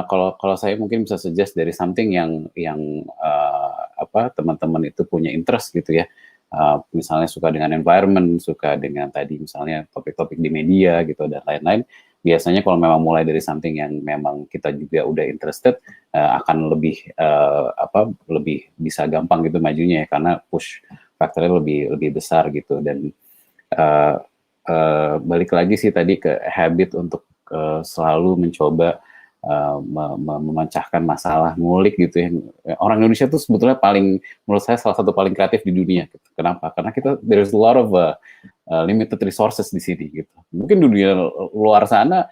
F: kalau saya mungkin bisa suggest dari something yang apa teman-teman itu punya interest gitu ya. Misalnya suka dengan environment, suka dengan tadi misalnya topik-topik di media gitu dan lain-lain. Biasanya kalau memang mulai dari something yang memang kita juga udah interested, akan lebih lebih bisa gampang gitu majunya ya, karena push faktornya lebih besar gitu. Dan balik lagi sih tadi ke habit untuk selalu mencoba memecahkan masalah, ngulik gitu ya. Orang Indonesia tuh sebetulnya menurut saya salah satu paling kreatif di dunia. Gitu. Kenapa? Karena there's a lot of limited resources di sini gitu. Mungkin di dunia luar sana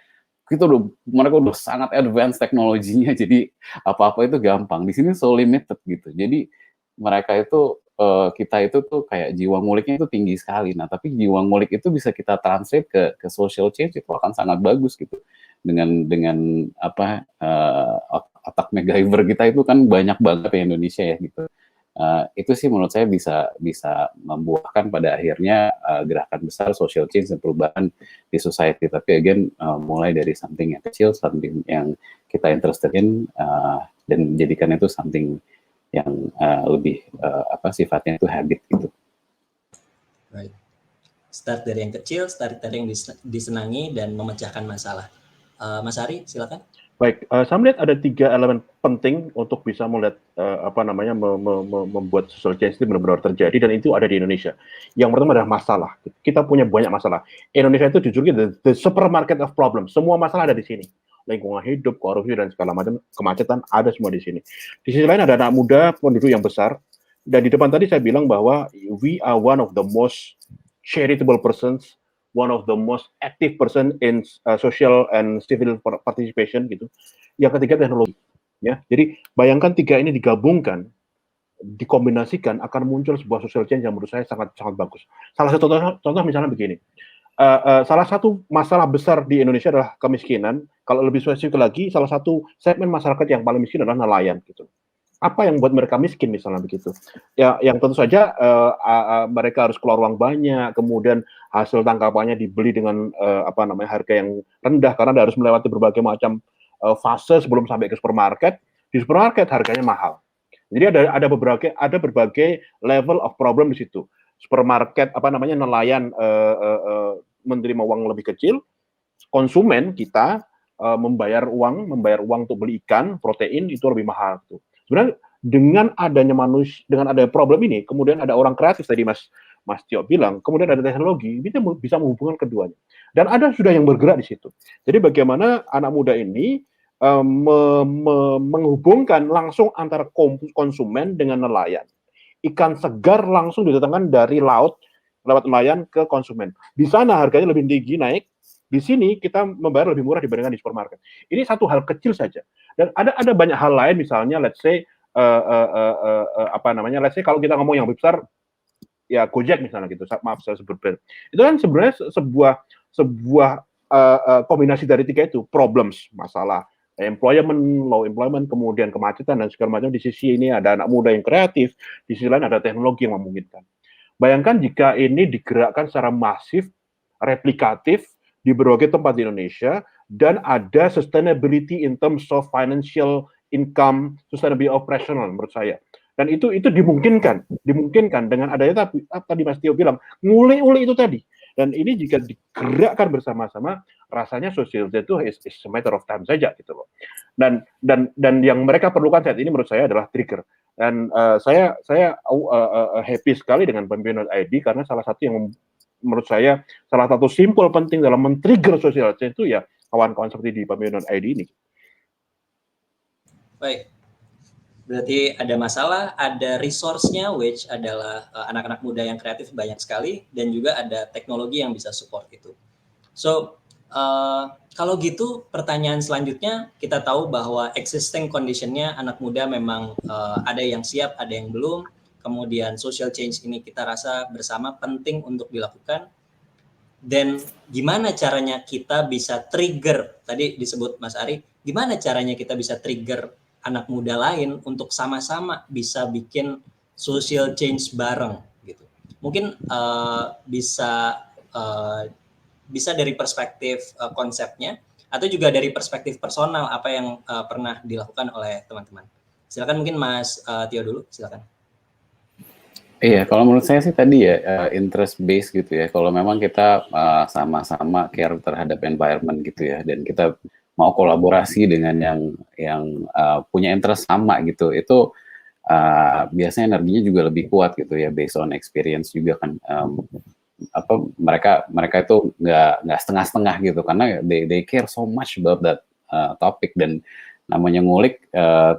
F: mereka udah sangat advance teknologinya, jadi apa-apa itu gampang. Di sini so limited gitu. Jadi mereka itu kita itu tuh kayak jiwa nguliknya itu tinggi sekali. Nah, tapi jiwa ngulik itu bisa kita translate ke social change, itu akan sangat bagus gitu. Dengan apa otak MacGyver kita itu kan banyak banget di Indonesia ya gitu. Itu sih menurut saya bisa membuahkan pada akhirnya gerakan besar social change dan perubahan di society. Tapi again mulai dari something yang kecil, something yang kita interested in, dan jadikan itu something yang lebih sifatnya itu habit gitu.
D: Right. Start dari yang kecil, start dari yang disenangi dan memecahkan masalah. Mas Ari, silakan.
E: Baik, saya melihat ada 3 elemen penting untuk bisa melihat membuat social change itu benar-benar terjadi, dan itu ada di Indonesia. Yang pertama adalah masalah. Kita punya banyak masalah. Indonesia itu jujur the supermarket of problems. Semua masalah ada di sini. Lingkungan hidup, korupsi dan segala macam, kemacetan ada semua di sini. Di sisi lain ada anak muda, penduduk yang besar. Dan di depan tadi saya bilang bahwa we are one of the most charitable persons, one of the most active person in social and civil participation gitu. Yang ketiga teknologi, ya. Jadi bayangkan 3 ini digabungkan, dikombinasikan, akan muncul sebuah social change yang menurut saya sangat bagus. Salah satu contoh misalnya begini. Salah satu masalah besar di Indonesia adalah kemiskinan. Kalau lebih spesifik lagi, salah satu segmen masyarakat yang paling miskin adalah nelayan gitu. Apa yang buat mereka miskin misalnya begitu? Ya, yang tentu saja mereka harus keluar uang banyak, kemudian hasil tangkapannya dibeli dengan harga yang rendah karena harus melewati berbagai macam fase sebelum sampai ke supermarket. Di supermarket harganya mahal. Jadi ada berbagai level of problem di situ. Supermarket nelayan menerima uang lebih kecil, konsumen kita membayar uang untuk beli ikan, protein itu lebih mahal tuh. Sebenarnya dengan adanya problem ini, kemudian ada orang kreatif tadi Mas Tio bilang, kemudian ada teknologi, bisa menghubungkan keduanya. Dan ada sudah yang bergerak di situ. Jadi bagaimana anak muda ini menghubungkan langsung antara konsumen dengan nelayan. Ikan segar langsung didatangkan dari laut lewat nelayan ke konsumen. Di sana harganya lebih tinggi naik. Di sini kita membayar lebih murah dibandingkan di supermarket. Ini satu hal kecil saja. Dan ada banyak hal lain, misalnya let's say let's say kalau kita ngomong yang besar ya Gojek misalnya gitu. Maaf saya sebut brand. Itu kan sebenarnya sebuah kombinasi dari 3 itu, problems, masalah, employment, low employment, kemudian kemacetan dan segala macam. Di sisi ini ada anak muda yang kreatif, di sisi lain ada teknologi yang memungkinkan. Bayangkan jika ini digerakkan secara masif, replikatif di berbagai tempat di Indonesia, dan ada sustainability in terms of financial income, sustainability operational menurut saya. Dan itu dimungkinkan dengan adanya tadi Mas Tio bilang, nguli-uli itu tadi. Dan ini jika digerakkan bersama-sama, rasanya social itu is a matter of time saja gitu loh. Dan yang mereka perlukan saat ini menurut saya adalah trigger. Dan saya happy sekali dengan Pemimpin.id karena salah satu yang menurut saya salah satu simpul penting dalam men-trigger social change itu ya kawan-kawan seperti di Pemimpin.id ini.
D: Baik. Berarti ada masalah, ada resource-nya, which adalah anak-anak muda yang kreatif banyak sekali, dan juga ada teknologi yang bisa support itu. So, kalau gitu pertanyaan selanjutnya, kita tahu bahwa existing condition-nya anak muda memang ada yang siap, ada yang belum. Kemudian social change ini kita rasa bersama penting untuk dilakukan. Dan gimana caranya kita bisa trigger, tadi disebut Mas Ari, gimana caranya kita bisa trigger anak muda lain untuk sama-sama bisa bikin social change bareng gitu. Mungkin bisa dari perspektif konsepnya atau juga dari perspektif personal apa yang pernah dilakukan oleh teman-teman. Silakan mungkin Mas Tio dulu, silakan.
F: Iya, kalau menurut saya sih tadi ya interest based gitu ya. Kalau memang kita sama-sama care terhadap environment gitu ya, dan kita mau kolaborasi dengan yang punya interest sama gitu, itu biasanya energinya juga lebih kuat gitu ya, based on experience juga kan. Mereka itu nggak setengah-setengah gitu, karena they care so much about that topic. Dan namanya ngulik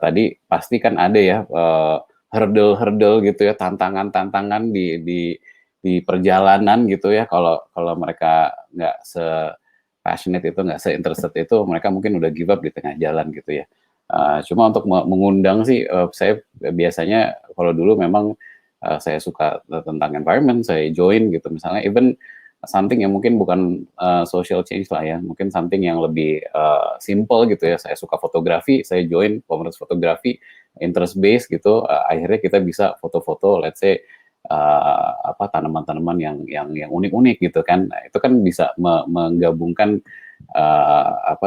F: tadi pasti kan ada ya hurdle gitu ya, tantangan di perjalanan gitu ya. Kalau mereka nggak passionate itu, nggak se-interested itu, mereka mungkin udah give up di tengah jalan gitu ya. Cuma untuk mengundang sih, saya biasanya kalau dulu memang saya suka tentang environment, saya join gitu. Misalnya even something yang mungkin bukan social change lah ya, mungkin something yang lebih simple gitu ya. Saya suka fotografi, saya join komunitas fotografi, interest based gitu. Akhirnya kita bisa foto-foto, let's say tanaman-tanaman yang unik-unik gitu kan. Nah, itu kan bisa menggabungkan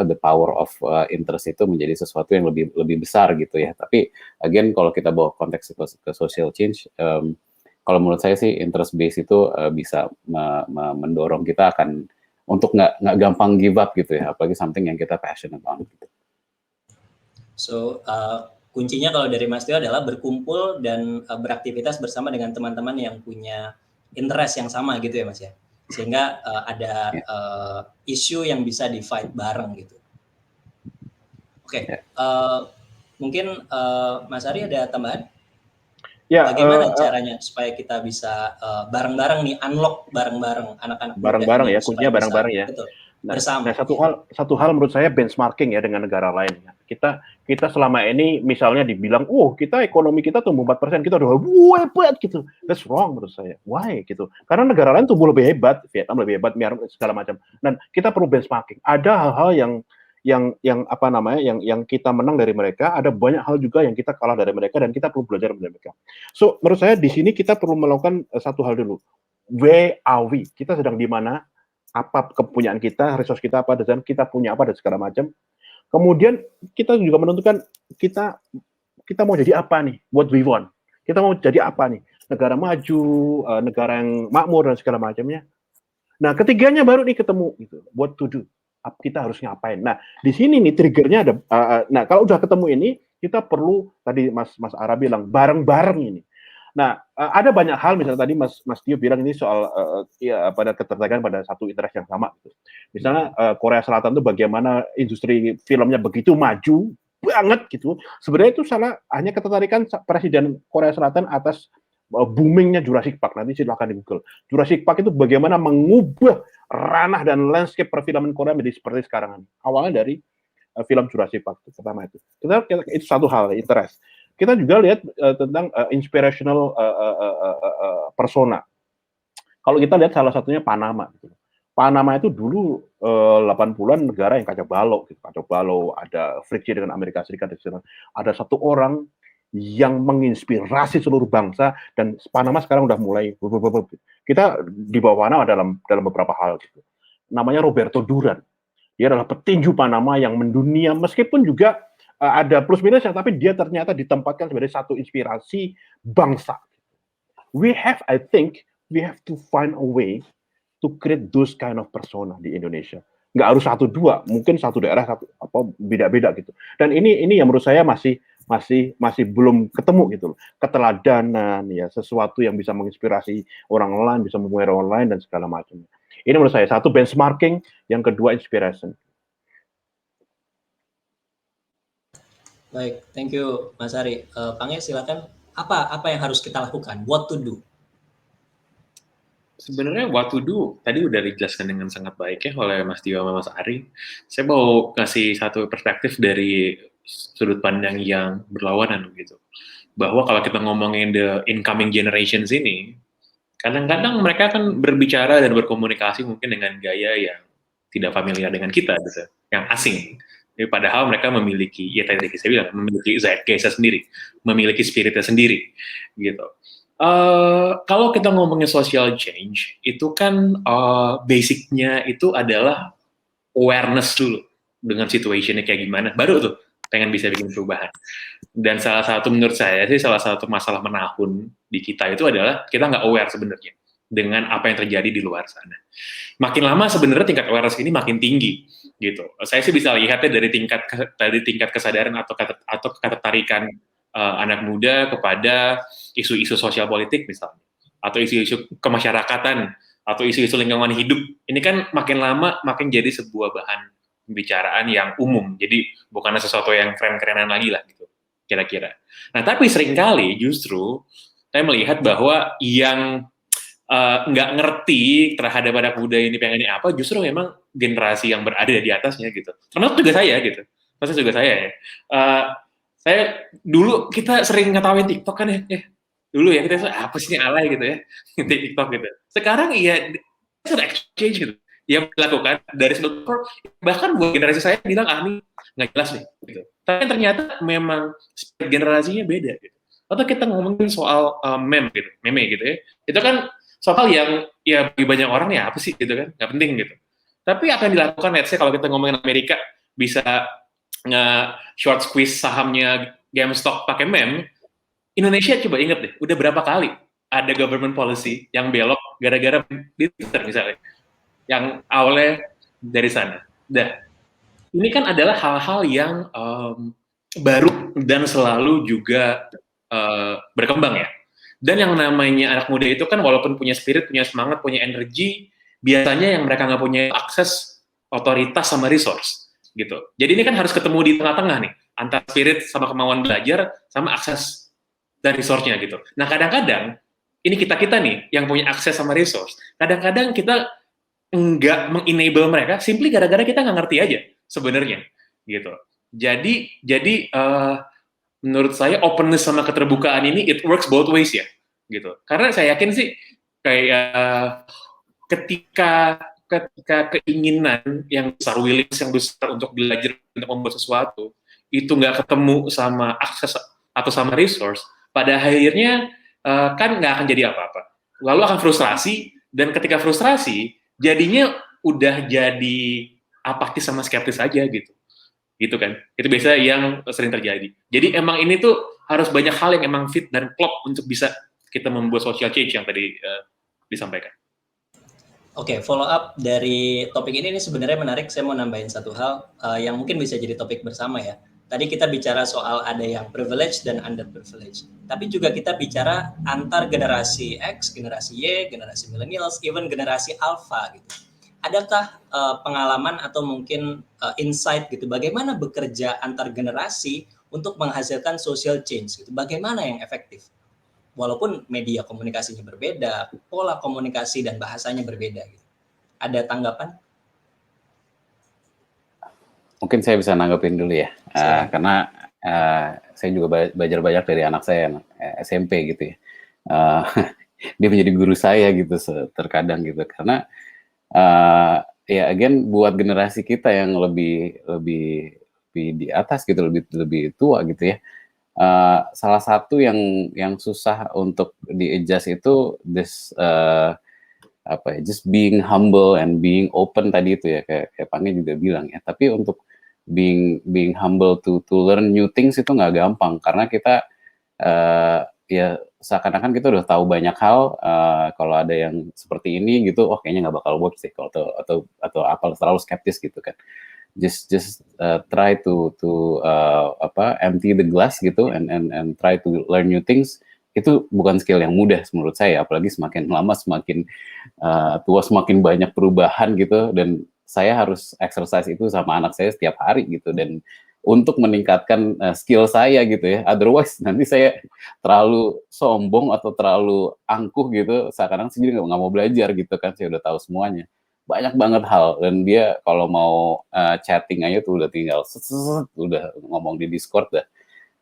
F: the power of interest itu menjadi sesuatu yang lebih besar gitu ya. Tapi again, kalau kita bawa konteks ke social change, kalau menurut saya sih interest base itu bisa mendorong kita akan untuk nggak gampang give up gitu ya, apalagi something yang kita passionate about gitu.
D: So kuncinya kalau dari Mas Tio adalah berkumpul dan beraktivitas bersama dengan teman-teman yang punya interest yang sama gitu ya Mas ya, sehingga ada isu yang bisa di fight bareng gitu. Oke. Mungkin Mas Ari ada tambahan? Ya, bagaimana caranya supaya kita bisa bareng-bareng nih, unlock bareng-bareng anak-anak
E: bareng-bareng ya, kuncinya bareng-bareng ya.
D: Betul.
E: Nah,
D: bersama.
E: Nah, satu hal menurut saya benchmarking ya dengan negara lain. Kita selama ini misalnya dibilang, kita ekonomi kita tumbuh 4%, kita udah hebat gitu. That's wrong menurut saya. Why gitu? Karena negara lain tumbuh lebih hebat, Vietnam lebih hebat, Myanmar segala macam. Dan kita perlu benchmarking. Ada hal-hal yang kita menang dari mereka, ada banyak hal juga yang kita kalah dari mereka, dan kita perlu belajar dari mereka. So menurut saya di sini kita perlu melakukan satu hal dulu. Where are we? Kita sedang di mana? Apa kepunyaan kita, resource kita apa, dan kita punya apa, dan segala macam. Kemudian kita juga menentukan kita mau jadi apa nih, what we want. Kita mau jadi apa nih, negara maju, negara yang makmur dan segala macamnya. Nah, ketiganya baru nih ketemu gitu, what to do. Kita harus ngapain. Nah, di sini nih triggernya ada. Nah, kalau udah ketemu ini, kita perlu tadi Mas Ara bilang bareng-bareng ini. Nah, ada banyak hal, misalnya tadi Mas Tio bilang ini soal pada ketertarikan pada satu interest yang sama. Gitu. Misalnya Korea Selatan itu bagaimana industri filmnya begitu maju banget gitu. Sebenarnya itu hanya ketertarikan Presiden Korea Selatan atas boomingnya Jurassic Park. Nanti silakan di Google. Jurassic Park itu bagaimana mengubah ranah dan landscape perfilman Korea menjadi seperti sekarang. Awalnya dari film Jurassic Park itu pertama itu. Itu satu hal, interest. Kita juga lihat tentang inspirational persona. Kalau kita lihat salah satunya Panama. Gitu. Panama itu dulu 80-an negara yang kacau balau. Gitu. Kacau balau, ada friksi dengan Amerika Serikat. Ada satu orang yang menginspirasi seluruh bangsa, dan Panama sekarang udah mulai. Kita di bawah Panama dalam beberapa hal. Gitu. Namanya Roberto Duran. Dia adalah petinju Panama yang mendunia, meskipun juga ada plus minus, tapi dia ternyata ditempatkan sebagai satu inspirasi bangsa. I think we have to find a way to create those kind of persona di Indonesia. Nggak harus satu dua, mungkin satu daerah beda-beda gitu. Dan ini yang menurut saya masih belum ketemu gitu loh. Keteladanan ya, sesuatu yang bisa menginspirasi orang lain, bisa memulai orang lain dan segala macam. Ini menurut saya satu benchmarking, yang kedua inspiration.
D: Baik, thank you Mas Ari. Pange silakan. Apa yang harus kita lakukan? What to do?
G: Sebenarnya what to do tadi udah dijelaskan dengan sangat baik ya oleh Mas Dio sama Mas Ari. Saya mau kasih satu perspektif dari sudut pandang yang berlawanan gitu. Bahwa kalau kita ngomongin the incoming generations ini, kadang-kadang mereka akan berbicara dan berkomunikasi mungkin dengan gaya yang tidak familiar dengan kita gitu, yang asing. Jadi, padahal mereka memiliki, ya tadi saya bilang, memiliki zeitgeist sendiri, memiliki spiritnya sendiri, gitu. Kalau kita ngomongin social change, itu kan basicnya itu adalah awareness dulu dengan situationnya kayak gimana, baru tuh pengen bisa bikin perubahan. Dan salah satu menurut saya sih salah satu masalah menahun di kita itu adalah kita nggak aware sebenarnya dengan apa yang terjadi di luar sana. Makin lama sebenarnya tingkat awareness ini makin tinggi gitu. Saya sih bisa lihatnya dari tingkat kesadaran atau ketertarikan anak muda kepada isu-isu sosial politik misalnya, atau isu-isu kemasyarakatan, atau isu-isu lingkungan hidup. Ini kan makin lama makin jadi sebuah bahan pembicaraan yang umum. Jadi bukan sesuatu yang keren-kerenan lagi lah gitu, kira-kira. Nah, tapi seringkali justru saya melihat bahwa yang nggak ngerti terhadap anak muda ini pengennya apa, justru memang generasi yang berada di atasnya gitu. Termasuk juga saya gitu. Termasuk juga saya ya. Saya dulu kita sering ngetawain TikTok kan ya. Dulu ya kita apa sih ini alay gitu ya. TikTok gitu. Sekarang iya sudah exchange gitu. Yang dilakukan dari seluruh bahkan buat generasi saya bilang ini nggak jelas nih gitu. Tapi ternyata memang generasinya beda gitu. Atau kita ngomongin soal meme gitu ya. Itu kan soal yang ya bagi banyak orang ya apa sih gitu kan, nggak penting gitu. Tapi akan dilakukan, let's say kalau kita ngomongin Amerika bisa short squeeze sahamnya GameStop pakai meme, Indonesia coba inget deh, udah berapa kali ada government policy yang belok gara-gara di Twitter misalnya, yang awalnya dari sana. Dah, ini kan adalah hal-hal yang baru dan selalu juga berkembang ya. Dan yang namanya anak muda itu kan walaupun punya spirit, punya semangat, punya energi, biasanya yang mereka nggak punya akses otoritas sama resource gitu. Jadi ini kan harus ketemu di tengah-tengah nih, antara spirit sama kemauan belajar sama akses dan resource-nya gitu. Nah kadang-kadang ini kita nih yang punya akses sama resource, kadang-kadang kita nggak mengenable mereka, simply gara-gara kita nggak ngerti aja sebenarnya gitu. Jadi menurut saya openness sama keterbukaan ini it works both ways ya gitu. Karena saya yakin sih kayak ketika keinginan yang besar, willingness yang besar untuk belajar, untuk membuat sesuatu, itu nggak ketemu sama akses atau sama resource, pada akhirnya kan nggak akan jadi apa-apa. Lalu akan frustrasi, dan ketika frustrasi, jadinya udah jadi apatis sama skeptis aja gitu. Gitu kan. Itu biasa yang sering terjadi. Jadi emang ini tuh harus banyak hal yang emang fit dan klop untuk bisa kita membuat social change yang tadi disampaikan.
D: Oke, follow up dari topik ini sebenarnya menarik. Saya mau nambahin satu hal yang mungkin bisa jadi topik bersama ya. Tadi kita bicara soal ada yang privilege dan underprivilege. Tapi juga kita bicara antar generasi X, generasi Y, generasi millennials, even generasi alpha gitu. Adakah pengalaman atau mungkin insight gitu, bagaimana bekerja antar generasi untuk menghasilkan social change gitu? Bagaimana yang efektif? Walaupun media komunikasinya berbeda, pola komunikasi dan bahasanya berbeda. Gitu. Ada tanggapan?
F: Mungkin saya bisa nanggepin dulu ya, karena saya juga belajar banyak dari anak saya, SMP gitu ya. Dia menjadi guru saya gitu terkadang gitu, karena ya again buat generasi kita yang lebih di atas gitu, lebih tua gitu ya. Salah satu yang susah untuk di-adjust itu just being humble and being open tadi itu ya, kayak Pange juga bilang ya. Tapi untuk being humble to learn new things itu nggak gampang, karena kita ya seakan-akan kita udah tahu banyak hal. Kalau ada yang seperti ini gitu, kayaknya nggak bakal work sih, atau apa, terlalu skeptis gitu kan. Just try to empty the glass gitu, and try to learn new things. Itu bukan skill yang mudah menurut saya, apalagi semakin lama semakin tua semakin banyak perubahan gitu, dan saya harus exercise itu sama anak saya setiap hari gitu, dan untuk meningkatkan skill saya gitu ya. Otherwise nanti saya terlalu sombong atau terlalu angkuh gitu, sekarang sendiri nggak mau belajar gitu kan, saya udah tahu semuanya. Banyak banget hal, dan dia kalau mau chatting aja tuh udah tinggal udah ngomong di Discord dah,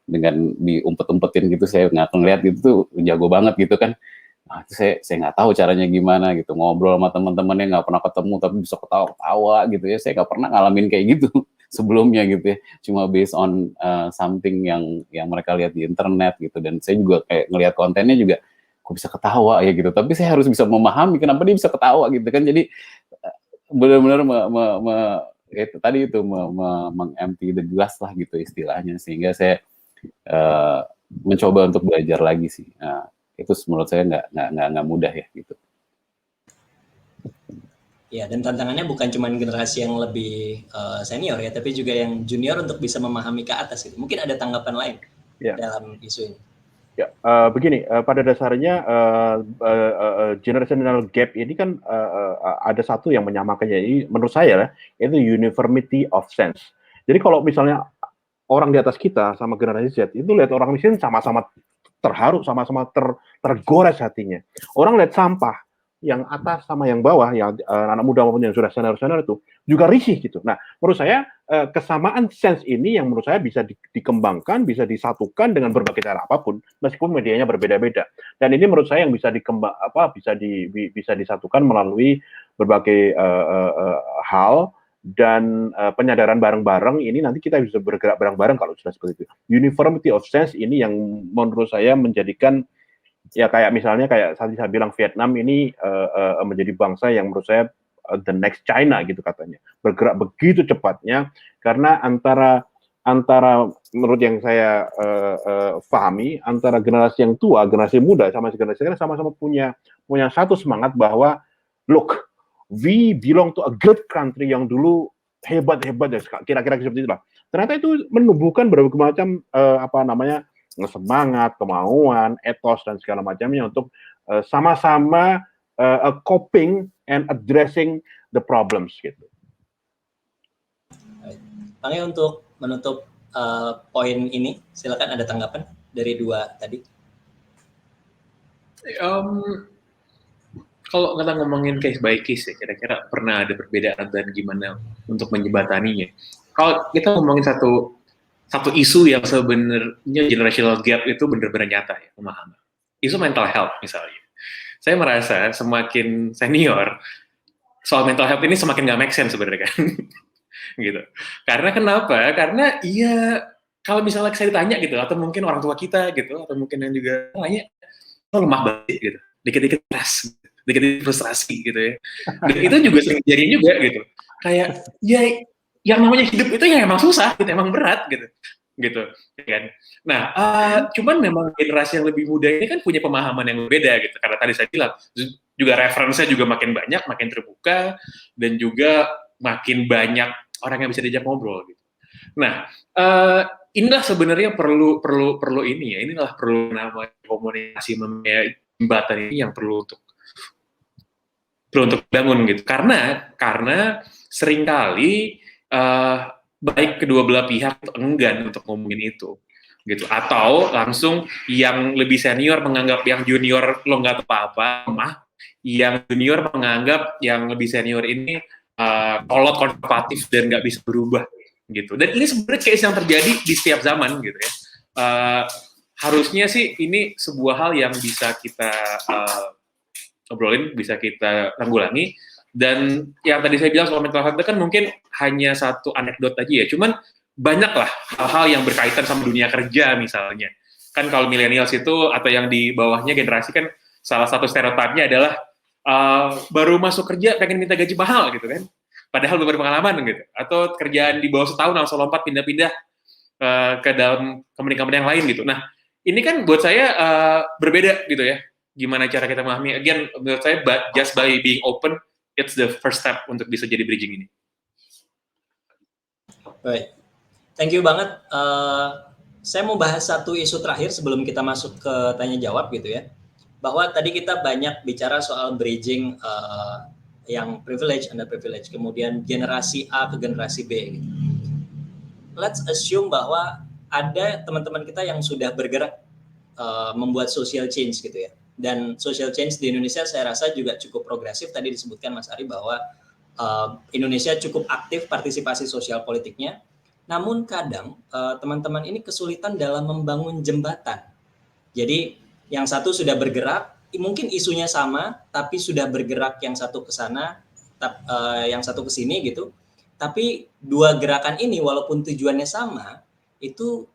F: dengan diumpet-umpetin gitu, saya nggak ngeliat gitu tuh jago banget gitu kan. Nah, itu saya nggak tahu caranya gimana gitu, ngobrol sama teman-teman yang nggak pernah ketemu tapi bisa ketawa-ketawa gitu ya, saya nggak pernah ngalamin kayak gitu sebelumnya gitu ya, cuma based on something yang mereka lihat di internet gitu, dan saya juga kayak ngelihat kontennya juga, kok bisa ketawa ya gitu, tapi saya harus bisa memahami kenapa dia bisa ketawa gitu kan, jadi benar-benar itu tadi itu meng-empty the glass lah gitu istilahnya, sehingga saya mencoba untuk belajar lagi sih. Nah, itu menurut saya nggak mudah ya gitu.
D: Ya, dan tantangannya bukan cuma generasi yang lebih senior ya, tapi juga yang junior untuk bisa memahami ke atas gitu. Mungkin ada tanggapan lain dalam isu ini.
E: Ya, begini, pada dasarnya generational gap ini kan ada satu yang menyamakannya. Ini menurut saya itu uniformity of sense. Jadi kalau misalnya orang di atas kita sama generasi Z itu lihat orang miskin sama-sama terharu, sama-sama tergores hatinya. Orang lihat sampah yang atas sama yang bawah, yang anak muda maupun yang sudah senior-senior itu juga risih gitu. Nah, menurut saya kesamaan sense ini yang menurut saya bisa dikembangkan, bisa disatukan dengan berbagai cara apapun, meskipun medianya berbeda-beda. Dan ini menurut saya yang bisa bisa disatukan melalui berbagai hal, dan penyadaran bareng-bareng ini nanti kita bisa bergerak bareng-bareng kalau sudah seperti itu. Uniformity of sense ini yang menurut saya menjadikan, ya kayak misalnya kayak tadi saya bilang Vietnam ini menjadi bangsa yang menurut saya the next China gitu katanya, bergerak begitu cepatnya karena antara menurut yang saya pahami, antara generasi yang tua, generasi muda sama generasi sekarang sama-sama punya satu semangat bahwa look, we belong to a good country yang dulu hebat-hebat ya, kira-kira seperti itulah. Ternyata itu menumbuhkan berbagai macam semangat, kemauan, etos dan segala macamnya untuk sama-sama coping and addressing the problems gitu.
D: Pange, untuk menutup poin ini, silakan ada tanggapan dari dua tadi.
G: Kalau kita ngomongin case by case ya, kira-kira pernah ada perbedaan dan gimana untuk menjembataninya. Kalau kita ngomongin satu isu yang sebenarnya generational gap itu benar-benar nyata ya, pemahaman. Isu mental health misalnya. Saya merasa semakin senior, soal mental health ini semakin nggak make sense sebenarnya kan. Gitu. Karena kenapa? Karena iya, kalau misalnya saya ditanya gitu, atau mungkin orang tua kita gitu, atau mungkin yang juga nanya, lemah banget gitu, dikit-dikit stres, dikit-dikit frustrasi gitu ya. Dan itu juga sering jadi juga gitu. Kayak ya yang namanya hidup itu ya emang susah, gitu, emang berat gitu kan. Nah, cuman memang generasi yang lebih muda ini kan punya pemahaman yang berbeda gitu. Karena tadi saya bilang juga referensinya juga makin banyak, makin terbuka, dan juga makin banyak orang yang bisa diajak ngobrol gitu. Nah, inilah sebenarnya perlu ini ya. Inilah perlu namanya komunikasi jembatan ini yang perlu untuk bangun gitu. Karena seringkali baik kedua belah pihak enggan untuk ngomongin itu gitu, atau langsung yang lebih senior menganggap yang junior lo nggak apa-apa, yang junior menganggap yang lebih senior ini kolot, konservatif dan nggak bisa berubah gitu. Dan ini sebenarnya case yang terjadi di setiap zaman gitu ya. Harusnya sih ini sebuah hal yang bisa kita obrolin, bisa kita tanggulangi. Dan yang tadi saya bilang soal mental health itu kan mungkin hanya satu anekdot aja ya, cuman banyak lah hal-hal yang berkaitan sama dunia kerja misalnya. Kan kalau millennials itu atau yang di bawahnya generasi kan salah satu stereotipnya adalah baru masuk kerja pengen minta gaji mahal gitu kan, padahal belum berpengalaman gitu, atau kerjaan di bawah setahun langsung lompat pindah-pindah ke dalam company-company yang lain gitu. Nah ini kan buat saya berbeda gitu ya, gimana cara kita memahami. Again, menurut saya just by being open, it's the first step untuk bisa jadi bridging ini.
D: Baik, thank you banget. Saya mau bahas satu isu terakhir sebelum kita masuk ke tanya jawab gitu ya. Bahwa tadi kita banyak bicara soal bridging yang privilege, underprivilege, kemudian generasi A ke generasi B. Gitu. let's assume bahwa ada teman-teman kita yang sudah bergerak membuat social change gitu ya. Dan social change di Indonesia saya rasa juga cukup progresif. Tadi disebutkan Mas Ari bahwa Indonesia cukup aktif partisipasi sosial politiknya. Namun kadang teman-teman ini kesulitan dalam membangun jembatan. Jadi yang satu sudah bergerak, mungkin isunya sama, tapi sudah bergerak yang satu ke sana, yang satu ke sini gitu. Tapi dua gerakan ini walaupun tujuannya sama, itu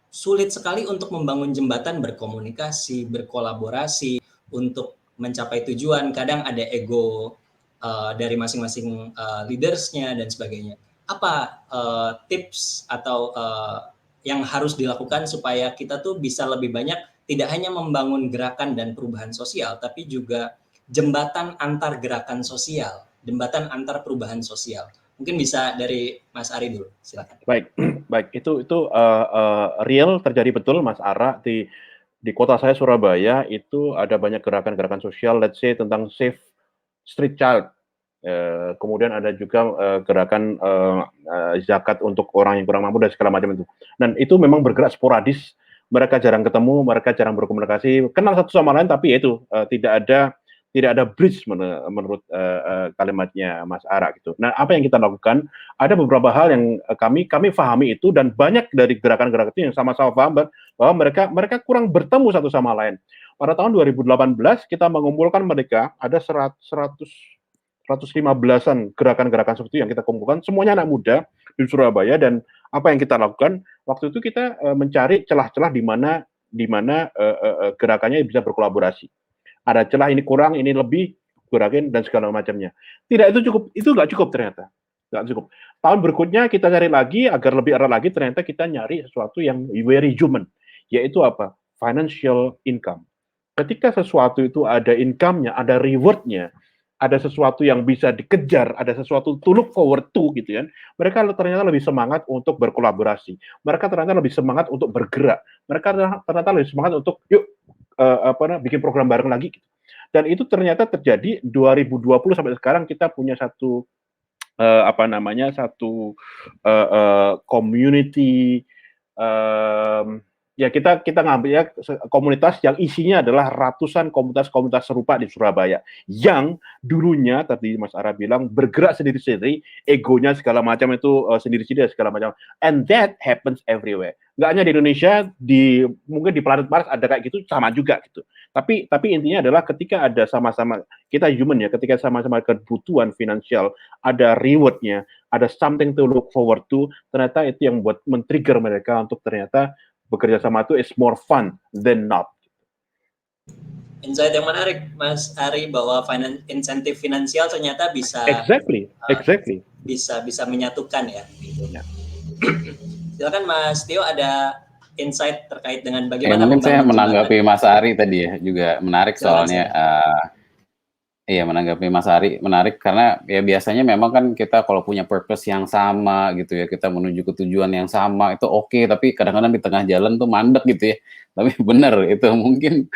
D: sulit sekali untuk membangun jembatan, berkomunikasi, berkolaborasi untuk mencapai tujuan. Kadang ada ego dari masing-masing leadersnya dan sebagainya. Apa tips atau yang harus dilakukan supaya kita tuh bisa lebih banyak tidak hanya membangun gerakan dan perubahan sosial, tapi juga jembatan antar gerakan sosial, jembatan antar perubahan sosial. Mungkin bisa dari Mas Ari dulu, silakan.
E: Baik, itu real terjadi betul, Mas Ara. Di kota saya Surabaya itu ada banyak gerakan-gerakan sosial, let's say tentang Save Street Child. Kemudian ada juga gerakan zakat untuk orang yang kurang mampu dan segala macam itu. Dan itu memang bergerak sporadis. Mereka jarang ketemu, mereka jarang berkomunikasi, kenal satu sama lain, tapi itu tidak ada bridge menurut kalimatnya Mas Ara gitu. Nah, apa yang kita lakukan? Ada beberapa hal yang kami pahami itu, dan banyak dari gerakan-gerakan itu yang sama-sama paham bahwa mereka kurang bertemu satu sama lain. Pada tahun 2018 kita mengumpulkan mereka, ada 115-an gerakan-gerakan seperti itu yang kita kumpulkan, semuanya anak muda di Surabaya. Dan apa yang kita lakukan waktu itu, kita mencari celah-celah di mana gerakannya bisa berkolaborasi. Ada celah, ini kurang, ini lebih, gerakin dan segala macamnya. Tidak, itu nggak cukup ternyata. Nggak cukup. Tahun berikutnya kita cari lagi, agar lebih erat lagi, ternyata kita nyari sesuatu yang very human, yaitu apa? Financial income. Ketika sesuatu itu ada income-nya, ada reward-nya, ada sesuatu yang bisa dikejar, ada sesuatu to look forward to gitu kan. Mereka ternyata lebih semangat untuk berkolaborasi. Mereka ternyata lebih semangat untuk bergerak. Mereka ternyata lebih semangat untuk bikin program bareng lagi gitu. Dan itu ternyata terjadi 2020 sampai sekarang. Kita punya satu community, ya kita ngambil ya komunitas yang isinya adalah ratusan komunitas serupa di Surabaya, yang dulunya tadi Mas Ara bilang bergerak sendiri-sendiri, egonya segala macam itu sendiri-sendiri segala macam, and that happens everywhere. Nggak hanya di Indonesia, mungkin di planet Mars ada kayak gitu, sama juga gitu. Tapi intinya adalah ketika ada sama-sama, kita human ya, ketika sama-sama kebutuhan finansial, ada rewardnya, ada something to look forward to, ternyata itu yang buat men-trigger mereka untuk ternyata bekerja sama itu is more fun than not.
D: Insight yang menarik, Mas Ari, bahwa insentif finansial ternyata bisa
E: exactly
D: bisa menyatukan ya. Gitu. Ya. Silakan Mas Tio, ada insight terkait dengan bagaimana
F: mungkin saya menanggapi Mas Ari tadi ya, juga menarik soalnya. Iya, menanggapi Mas Ari menarik karena ya biasanya memang kan kita kalau punya purpose yang sama gitu ya, kita menuju ke tujuan yang sama itu oke, tapi kadang-kadang di tengah jalan tuh mandek gitu ya. Tapi benar itu mungkin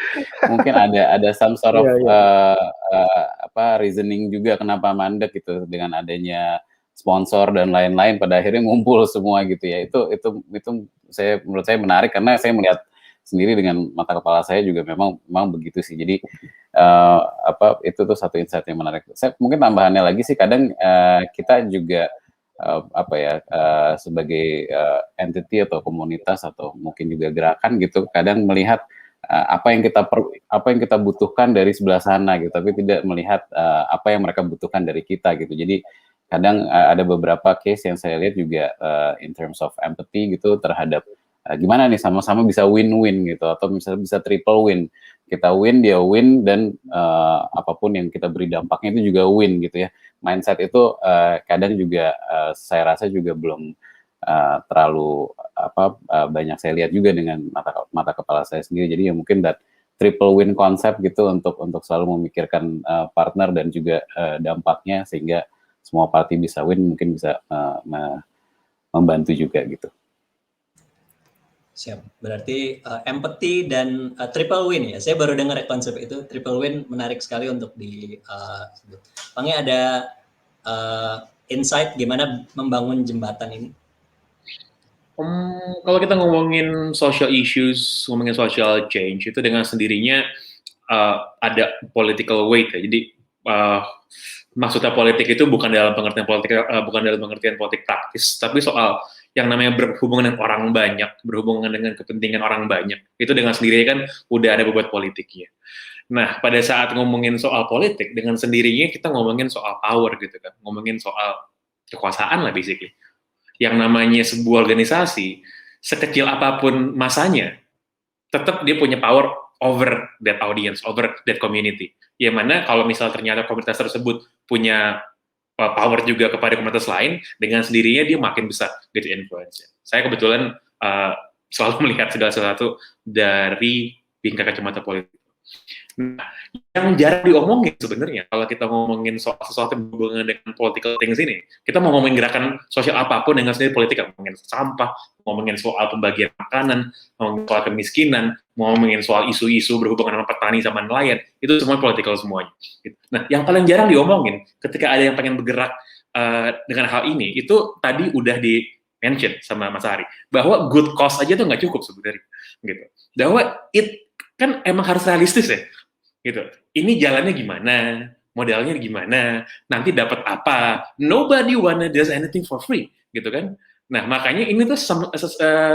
F: ada some sort of reasoning juga kenapa mandek gitu, dengan adanya sponsor dan lain-lain pada akhirnya ngumpul semua gitu ya. Itu menurut saya menarik karena saya melihat sendiri dengan mata kepala saya juga memang begitu sih. Jadi itu tuh satu insight yang menarik. Saya mungkin tambahannya lagi sih, kadang kita juga sebagai entity atau komunitas atau mungkin juga gerakan gitu, kadang melihat apa yang kita butuhkan dari sebelah sana gitu, tapi tidak melihat apa yang mereka butuhkan dari kita gitu. Jadi kadang ada beberapa case yang saya lihat juga in terms of empathy gitu terhadap gimana nih sama-sama bisa win-win gitu, atau misalnya bisa triple win, kita win, dia win, dan apapun yang kita beri dampaknya itu juga win gitu ya. Mindset itu kadang juga saya rasa juga belum terlalu banyak saya lihat juga dengan mata kepala saya sendiri. Jadi ya mungkin that triple win konsep gitu untuk selalu memikirkan partner dan juga dampaknya, sehingga semua party bisa win, mungkin bisa membantu juga gitu.
D: Siap, berarti empathy dan triple win ya. Saya baru dengar konsep itu, triple win, menarik sekali untuk disebut. Pange, ada insight gimana membangun jembatan ini?
G: Kalau kita ngomongin social issues, ngomongin social change, itu dengan sendirinya ada political weight ya. Jadi maksudnya politik itu bukan dalam pengertian politik praktis, tapi soal yang namanya berhubungan dengan orang banyak, berhubungan dengan kepentingan orang banyak. Itu dengan sendirinya kan udah ada bobot politiknya. Nah, pada saat ngomongin soal politik, dengan sendirinya kita ngomongin soal power gitu kan, ngomongin soal kekuasaan lah basically. Yang namanya sebuah organisasi, sekecil apapun masanya, tetap dia punya power over that audience, over that community. Yang mana kalau misal ternyata komunitas tersebut punya power juga kepada komunitas lain, dengan sendirinya dia makin besar gitu influence-nya. Saya kebetulan selalu melihat segala sesuatu dari tingkat kacamata politik. Nah, yang jarang diomongin sebenarnya kalau kita ngomongin soal sesuatu yang berhubungan dengan political things ini, kita mau ngomongin gerakan sosial apapun dengan sendiri politik, ngomongin sampah, ngomongin soal pembagian makanan, ngomongin soal kemiskinan, ngomongin soal isu-isu berhubungan dengan petani sama nelayan, itu semua political semuanya. Nah, yang paling jarang diomongin ketika ada yang pengen bergerak dengan hal ini, itu tadi udah di mention sama Mas Ari, bahwa good cause aja tuh nggak cukup sebenarnya, gitu. Bahwa kan emang harus realistis ya, gitu. Ini jalannya gimana, modalnya gimana, nanti dapat apa. Nobody wanna does anything for free, gitu kan. Nah, makanya ini tuh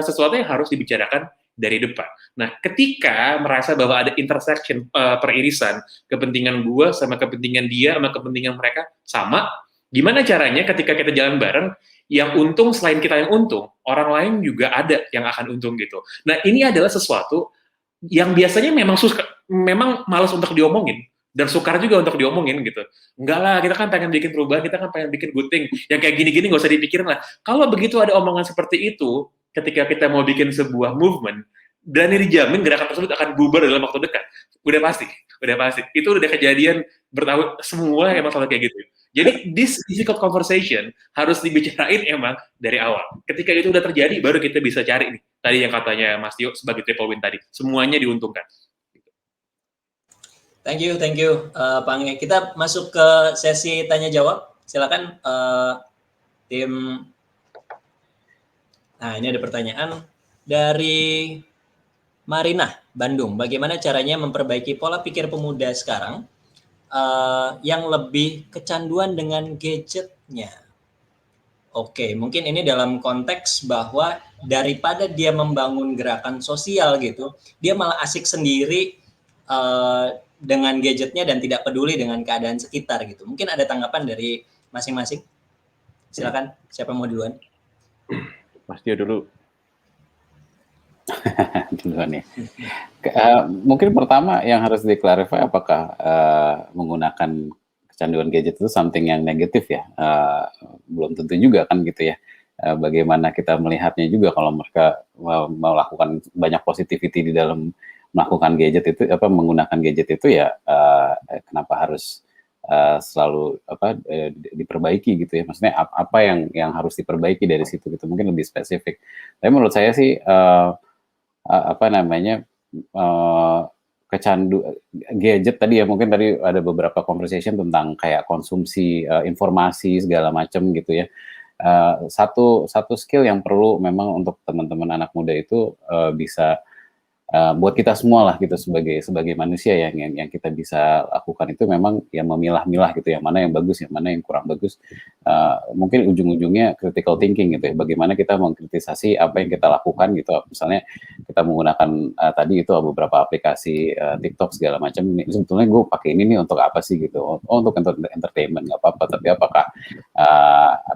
G: sesuatu yang harus dibicarakan dari depan. Nah, ketika merasa bahwa ada intersection, peririsan, kepentingan gua sama kepentingan dia, sama kepentingan mereka sama, gimana caranya ketika kita jalan bareng, yang untung selain kita yang untung, orang lain juga ada yang akan untung gitu. Nah, ini adalah sesuatu yang biasanya memang malas untuk diomongin dan sukar juga untuk diomongin gitu. Enggak lah, kita kan pengen bikin perubahan, kita kan pengen bikin good thing. Yang kayak gini-gini nggak usah dipikirin lah. Kalau begitu ada omongan seperti itu, ketika kita mau bikin sebuah movement, dan ini dijamin gerakan tersebut akan bubar dalam waktu dekat. Udah pasti. Itu udah kejadian bertahun semua emang selalu kayak gitu. Jadi this difficult conversation harus dibicarain emang dari awal. Ketika itu udah terjadi, baru kita bisa cari nih. Tadi yang katanya Mas Tio sebagai triple win tadi, semuanya diuntungkan.
D: Thank you, Pak Angge. Kita masuk ke sesi tanya jawab. Silakan tim. Nah, ini ada pertanyaan dari Marina, Bandung. Bagaimana caranya memperbaiki pola pikir pemuda sekarang yang lebih kecanduan dengan gadgetnya? Oke, mungkin ini dalam konteks bahwa daripada dia membangun gerakan sosial gitu, dia malah asik sendiri dengan gadgetnya dan tidak peduli dengan keadaan sekitar gitu. Mungkin ada tanggapan dari masing-masing. Silakan, siapa mau duluan?
E: Mas Tio dulu.
F: Duluan ya. Mungkin pertama yang harus diklarifikasi apakah menggunakan kecanduan gadget itu something yang negatif ya, belum tentu juga kan gitu ya. Bagaimana kita melihatnya juga kalau mereka melakukan banyak positivity di dalam melakukan gadget itu, menggunakan gadget itu ya, kenapa harus selalu diperbaiki gitu ya. Maksudnya apa yang harus diperbaiki dari situ gitu, mungkin lebih spesifik. Tapi menurut saya sih gadget tadi ya, mungkin tadi ada beberapa conversation tentang kayak konsumsi informasi segala macam gitu ya. Satu skill yang perlu memang untuk teman-teman anak muda itu bisa buat kita semua lah gitu, sebagai manusia yang kita bisa lakukan itu memang ya memilah-milah gitu, yang mana yang bagus, yang mana yang kurang bagus. Mungkin ujung-ujungnya critical thinking gitu ya, bagaimana kita mengkritisasi apa yang kita lakukan gitu. Misalnya kita menggunakan tadi itu beberapa aplikasi TikTok segala macam, sebetulnya gue pakai ini nih untuk apa sih gitu. Untuk entertainment nggak apa-apa, tapi apakah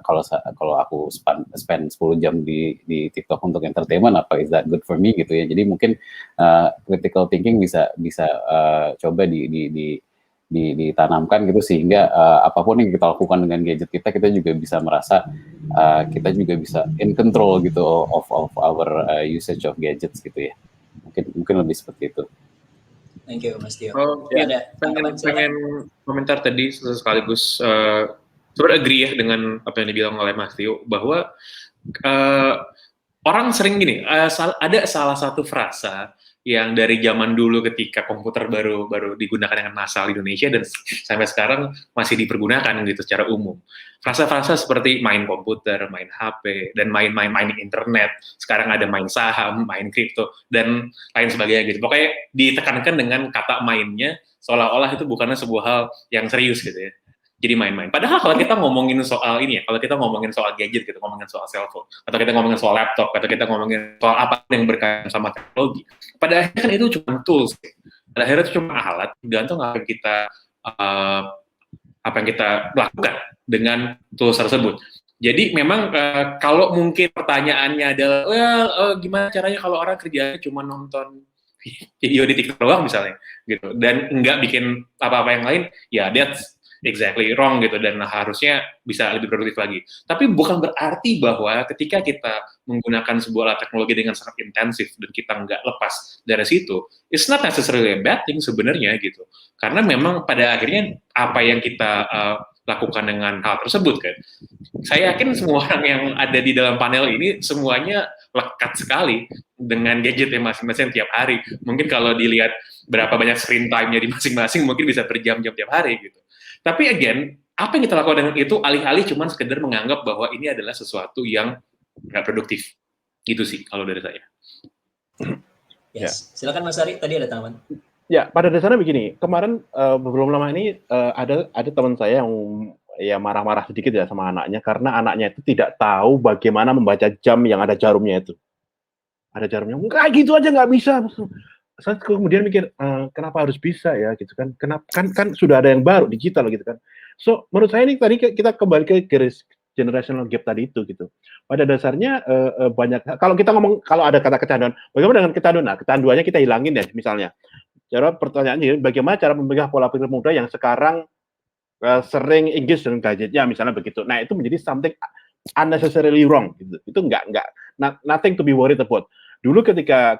F: kalau aku spend 10 jam di TikTok untuk entertainment, apa is that good for me gitu ya. Jadi mungkin critical thinking bisa coba ditanamkan gitu, sehingga apapun yang kita lakukan dengan gadget kita juga bisa merasa kita juga bisa in control gitu of our usage of gadgets gitu ya. Mungkin lebih seperti itu.
D: Thank you, Mas Tio.
G: Ya, pengen komentar tadi sekaligus sebenarnya agree ya dengan apa yang dibilang oleh Mas Tio, bahwa orang sering gini, ada salah satu frasa yang dari zaman dulu ketika komputer baru digunakan dengan massal di Indonesia dan sampai sekarang masih dipergunakan gitu secara umum. Frasa-frasa seperti main komputer, main HP, dan main internet. Sekarang ada main saham, main kripto, dan lain sebagainya gitu. Pokoknya ditekankan dengan kata mainnya, seolah-olah itu bukanlah sebuah hal yang serius gitu ya. Jadi main-main. Padahal kalau kita ngomongin soal ini ya, kalau kita ngomongin soal gadget gitu, ngomongin soal cellphone, atau kita ngomongin soal laptop, atau kita ngomongin soal apa yang berkaitan sama teknologi, pada akhirnya kan itu cuma tools. Pada akhirnya itu cuma alat, tergantung apa yang kita lakukan dengan tools tersebut. Jadi memang kalau mungkin pertanyaannya adalah, gimana caranya kalau orang kerjanya cuma nonton video di TikTok doang misalnya, gitu, dan nggak bikin apa-apa yang lain, ya that's exactly wrong gitu, dan harusnya bisa lebih produktif lagi. Tapi bukan berarti bahwa ketika kita menggunakan sebuah alat teknologi dengan sangat intensif dan kita nggak lepas dari situ, it's not necessarily a bad thing sebenarnya gitu. Karena memang pada akhirnya apa yang kita lakukan dengan hal tersebut kan, saya yakin semua orang yang ada di dalam panel ini semuanya lekat sekali dengan gadgetnya masing-masing tiap hari. Mungkin kalau dilihat berapa banyak screen time-nya di masing-masing, mungkin bisa berjam-jam tiap hari gitu. Tapi again, apa yang kita lakukan dengan itu alih-alih cuma sekedar menganggap bahwa ini adalah sesuatu yang nggak produktif. Gitu sih kalau dari saya.
D: Yes. Silakan Mas Ari, tadi ada tanggapan.
E: Ya, pada dasarnya begini, kemarin belum lama ini ada teman saya yang ya marah-marah sedikit ya sama anaknya karena anaknya itu tidak tahu bagaimana membaca jam yang ada jarumnya itu. Ada jarumnya, enggak gitu aja nggak bisa. Saya kemudian mikir, kenapa harus bisa ya gitu kan? Kenapa kan sudah ada yang baru digital gitu kan? So menurut saya ini tadi kita kembali ke garis generational gap tadi itu gitu. Pada dasarnya banyak kalau kita ngomong kalau ada kata kecanduan, bagaimana dengan kecanduan? Nah, kecanduannya kita hilangin ya misalnya. Cara pertanyaannya bagaimana cara mencegah pola pikir muda yang sekarang sering engage dengan gadgetnya misalnya begitu. Nah, itu menjadi something unnecessarily wrong gitu. Itu enggak nothing to be worried about. Dulu ketika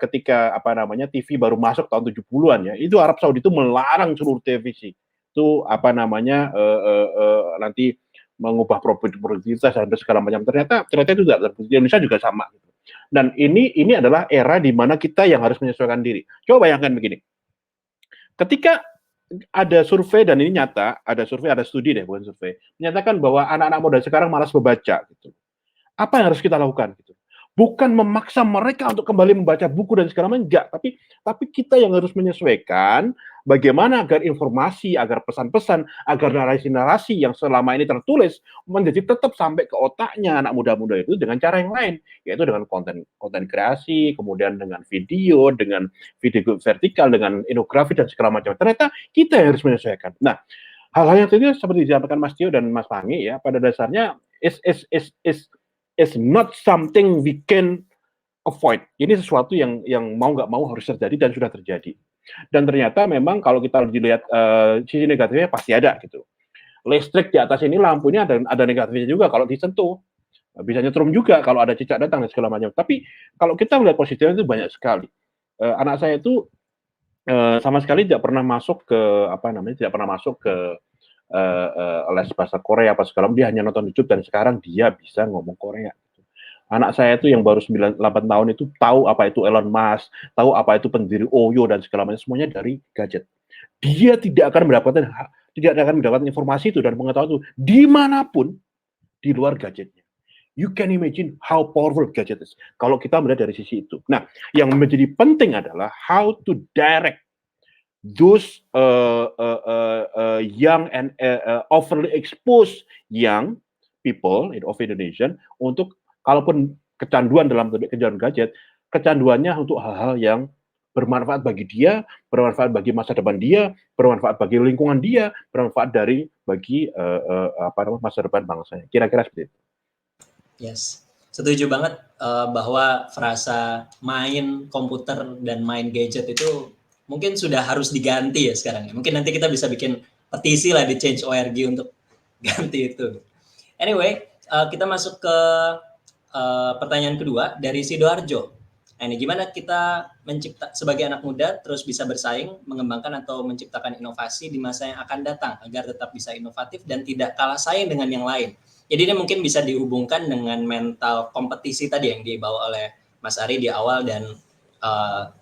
E: apa namanya TV baru masuk tahun 70-an ya, itu Arab Saudi itu melarang seluruh televisi. Itu apa namanya nanti mengubah produktivitas dan segala macam. Ternyata itu tidak terbukti. Indonesia juga sama gitu. Dan ini adalah era di mana kita yang harus menyesuaikan diri. Coba bayangkan begini. Ketika ada survei dan ini nyata, ada studi deh bukan survei, menyatakan bahwa anak-anak muda sekarang malas membaca gitu. Apa yang harus kita lakukan gitu? Bukan memaksa mereka untuk kembali membaca buku dan segala macam, enggak, tapi kita yang harus menyesuaikan bagaimana agar informasi, agar pesan-pesan, agar narasi-narasi yang selama ini tertulis menjadi tetap sampai ke otaknya anak muda-muda itu dengan cara yang lain, yaitu dengan konten kreasi, kemudian dengan video vertikal, dengan inografi dan segala macam. Ternyata kita yang harus menyesuaikan. Nah, hal-hal yang tadi seperti disampaikan Mas Tio dan Mas Pangi ya, pada dasarnya is not something we can avoid. Ini sesuatu yang mau nggak mau harus terjadi dan sudah terjadi. Dan ternyata memang kalau kita dilihat sisi negatifnya pasti ada gitu. Listrik di atas ini lampunya ada negatifnya juga kalau disentuh. Bisa nyetrum juga kalau ada cicak datang dan segala macam. Tapi kalau kita melihat positifnya itu banyak sekali. Anak saya itu sama sekali tidak pernah masuk ke les bahasa Korea apa segala, dia hanya nonton YouTube dan sekarang dia bisa ngomong Korea. Anak saya itu yang baru 8 tahun itu tahu apa itu Elon Musk, tahu apa itu pendiri Oyo dan segala macam, semuanya dari gadget. Dia tidak akan mendapatkan informasi itu dan pengetahuan itu dimanapun di luar gadgetnya. You can imagine how powerful gadget is. Kalau kita melihat dari sisi itu. Nah, yang menjadi penting adalah how to direct those young and overly exposed young people of Indonesia untuk kalaupun kecanduan dalam kecanduan gadget, kecanduannya untuk hal-hal yang bermanfaat bagi dia, bermanfaat bagi masa depan dia, bermanfaat bagi lingkungan dia, bermanfaat bagi masa depan bangsa. Kira-kira seperti itu.
D: Yes, setuju banget bahwa frasa main komputer dan main gadget itu mungkin sudah harus diganti ya sekarang ya. Mungkin nanti kita bisa bikin petisi lah di Change.org untuk ganti itu. Anyway, kita masuk ke pertanyaan kedua dari Sidoarjo. Nah, ini gimana kita sebagai anak muda terus bisa bersaing, mengembangkan atau menciptakan inovasi di masa yang akan datang agar tetap bisa inovatif dan tidak kalah saing dengan yang lain. Jadi ini mungkin bisa dihubungkan dengan mental kompetisi tadi yang dibawa oleh Mas Ari di awal dan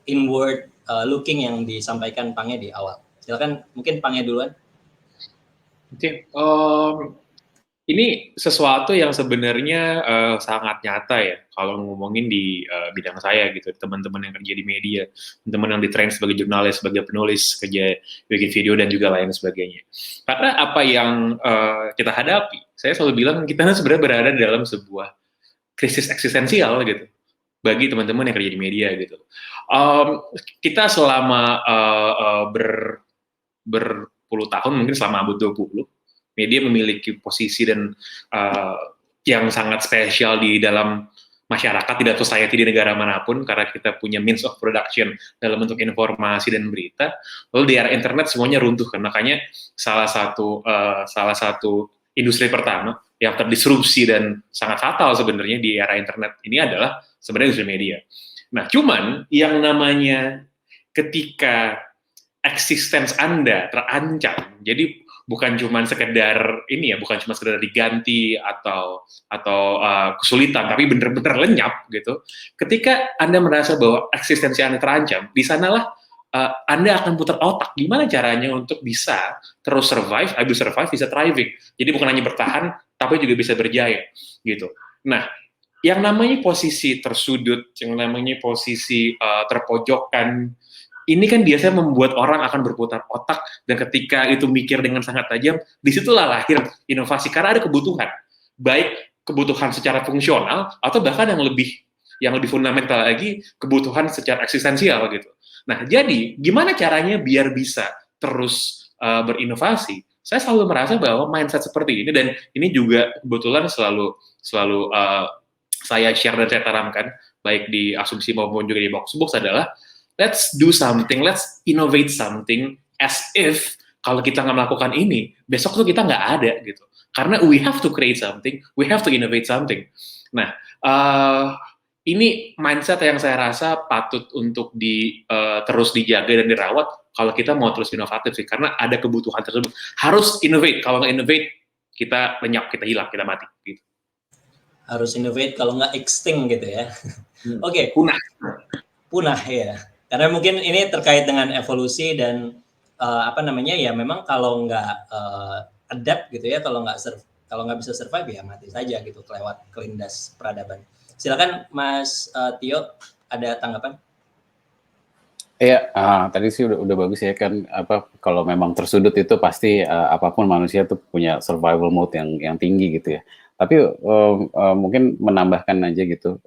D: inward looking yang disampaikan Pangnya di awal. Silakan, mungkin Pangnya duluan.
G: Oke, ini sesuatu yang sebenarnya sangat nyata ya kalau ngomongin di bidang saya gitu, teman-teman yang kerja di media, teman-teman yang ditrain sebagai jurnalis, sebagai penulis, kerja bikin video dan juga lain sebagainya. Karena apa yang kita hadapi, saya selalu bilang kita sebenarnya berada dalam sebuah krisis eksistensial gitu bagi teman-teman yang kerja di media gitu. Kita selama berpuluh tahun, mungkin selama abad 20, media memiliki posisi dan yang sangat spesial di dalam masyarakat, di dalam society di negara manapun, karena kita punya means of production dalam bentuk informasi dan berita. Lalu di era internet semuanya runtuh kan, makanya salah satu industri pertama yang terdisrupsi dan sangat fatal sebenarnya di era internet ini adalah sebenarnya industri media. Nah, cuman yang namanya ketika eksistens Anda terancam, jadi bukan cuma sekedar ini ya, bukan cuma sekedar diganti atau kesulitan, tapi benar-benar lenyap gitu. Ketika Anda merasa bahwa eksistensi Anda terancam, di sanalah Anda akan putar otak gimana caranya untuk bisa terus survive, bisa thriving. Jadi bukan hanya bertahan, tapi juga bisa berjaya gitu. Nah, yang namanya posisi tersudut, yang namanya posisi terpojokkan, ini kan biasanya membuat orang akan berputar otak, dan ketika itu mikir dengan sangat tajam, disitulah lahir inovasi, karena ada kebutuhan, baik kebutuhan secara fungsional, atau bahkan yang lebih fundamental lagi, kebutuhan secara eksistensial gitu. Nah, jadi gimana caranya biar bisa terus berinovasi? Saya selalu merasa bahwa mindset seperti ini, dan ini juga kebetulan selalu saya share dan saya tanamkan, baik di Asumsi maupun juga di Box adalah, let's do something, let's innovate something, as if kalau kita nggak melakukan ini, besok tuh kita nggak ada gitu. Karena we have to create something, we have to innovate something. Nah, ini mindset yang saya rasa patut untuk terus dijaga dan dirawat kalau kita mau terus inovatif sih, karena ada kebutuhan tersebut. Harus innovate, kalau nggak innovate, kita lenyap, kita hilang, kita mati. Gitu.
D: Harus innovate, kalau nggak extinct gitu ya. Oke. Punah ya. Karena mungkin ini terkait dengan evolusi dan ya memang kalau nggak adapt gitu ya, kalau nggak bisa survive ya mati saja gitu, kelewat kelindas peradaban. Silakan Mas Tio, ada tanggapan?
F: Iya, tadi sih udah bagus ya kan, kalau memang tersudut itu pasti apapun manusia tuh punya survival mode yang tinggi gitu ya. Tapi mungkin menambahkan aja gitu,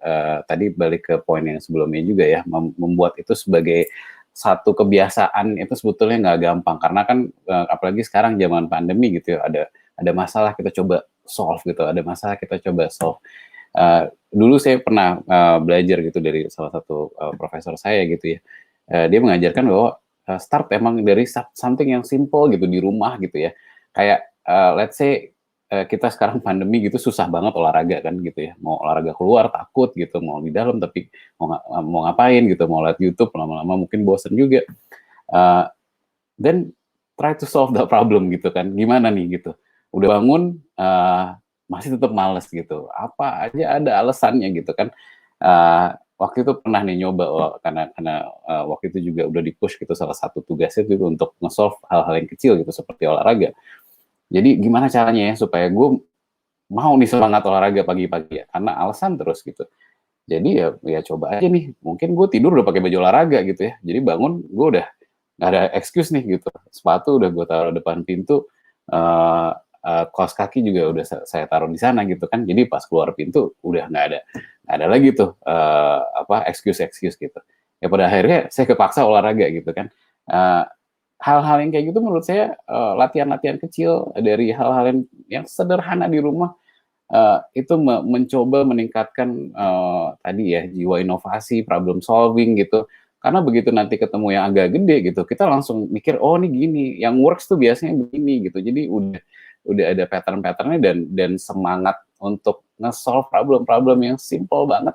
F: tadi balik ke poin yang sebelumnya juga ya, membuat itu sebagai satu kebiasaan itu sebetulnya nggak gampang, karena kan apalagi sekarang zaman pandemi gitu ya, ada masalah kita coba solve gitu, ada masalah kita coba solve. Dulu saya pernah belajar gitu dari salah satu profesor saya gitu ya, dia mengajarkan bahwa start emang dari something yang simple gitu di rumah gitu ya, kayak let's say kita sekarang pandemi gitu susah banget olahraga kan gitu ya, mau olahraga keluar takut gitu, mau di dalam tapi mau ngapain gitu, mau lihat YouTube lama-lama mungkin bosen juga, then try to solve the problem gitu kan, gimana nih gitu, udah bangun masih tetap males gitu, apa aja ada alasannya gitu kan. Waktu itu pernah nih nyoba, karena waktu itu juga udah di-push gitu, salah satu tugasnya itu untuk nge-solve hal-hal yang kecil gitu seperti olahraga. Jadi gimana caranya ya supaya gue mau nih semangat olahraga pagi-pagi ya, karena alasan terus gitu. Jadi ya coba aja nih, mungkin gue tidur udah pakai baju olahraga gitu ya, jadi bangun gue udah nggak ada excuse nih gitu, sepatu udah gue taruh depan pintu, kaos kaki juga udah saya taruh di sana gitu kan, jadi pas keluar pintu udah nggak ada lagi tuh excuse gitu. Ya pada akhirnya saya kepaksa olahraga gitu kan. Hal-hal yang kayak gitu menurut saya latihan-latihan kecil dari hal-hal yang sederhana di rumah itu mencoba meningkatkan tadi ya jiwa inovasi, problem solving gitu. Karena begitu nanti ketemu yang agak gede gitu, kita langsung mikir oh ini gini, yang works tuh biasanya begini gitu. Jadi udah ada pattern-patternnya dan semangat untuk nge-solve problem-problem yang simple banget.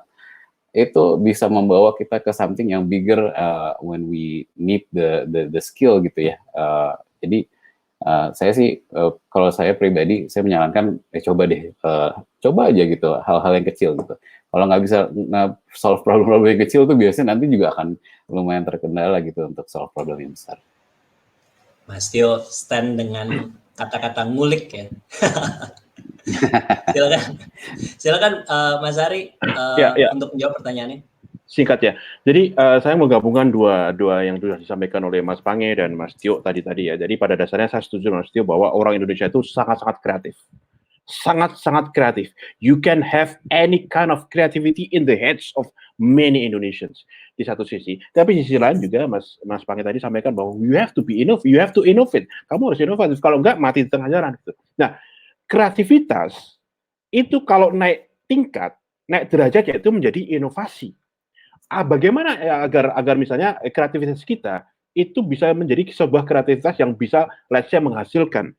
F: Itu bisa membawa kita ke something yang bigger when we need the skill gitu ya. Jadi Saya sih kalau saya pribadi saya menyarankan coba deh, coba aja gitu hal-hal yang kecil gitu. Kalau nggak bisa solve problem-problem yang kecil tuh biasanya nanti juga akan lumayan terkendala gitu untuk solve problem yang besar.
D: Mas Tio stand dengan kata-kata ngulik ya. Silakan Mas Ari
E: Ya.
D: untuk menjawab pertanyaannya.
E: Singkat ya. Jadi saya menggabungkan dua yang sudah disampaikan oleh Mas Pange dan Mas Tio tadi ya. Jadi pada dasarnya saya setuju Mas Tio bahwa orang Indonesia itu sangat-sangat kreatif. Sangat-sangat kreatif. You can have any kind of creativity in the heads of many Indonesians di satu sisi. Tapi di sisi lain juga Mas Pange tadi sampaikan bahwa you have to innovate. Kamu harus inovatif. Kalau enggak mati di tengah jalan gitu. Nah, kreativitas itu kalau naik tingkat, naik derajat yaitu menjadi inovasi. Bagaimana agar misalnya kreativitas kita itu bisa menjadi sebuah kreativitas yang bisa let's say menghasilkan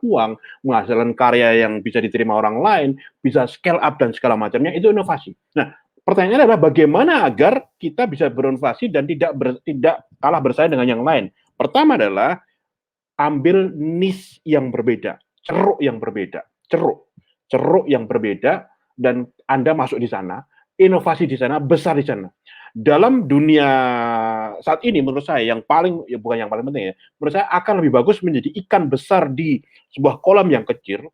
E: uang, menghasilkan karya yang bisa diterima orang lain, bisa scale up dan segala macamnya, itu inovasi. Nah, pertanyaannya adalah bagaimana agar kita bisa berinovasi dan tidak kalah bersaing dengan yang lain. Pertama adalah ambil niche yang berbeda, ceruk yang berbeda dan Anda masuk di sana, inovasi di sana, besar di sana. Dalam dunia saat ini menurut saya yang paling bukan yang paling penting ya, menurut saya akan lebih bagus menjadi ikan besar di sebuah kolam yang kecil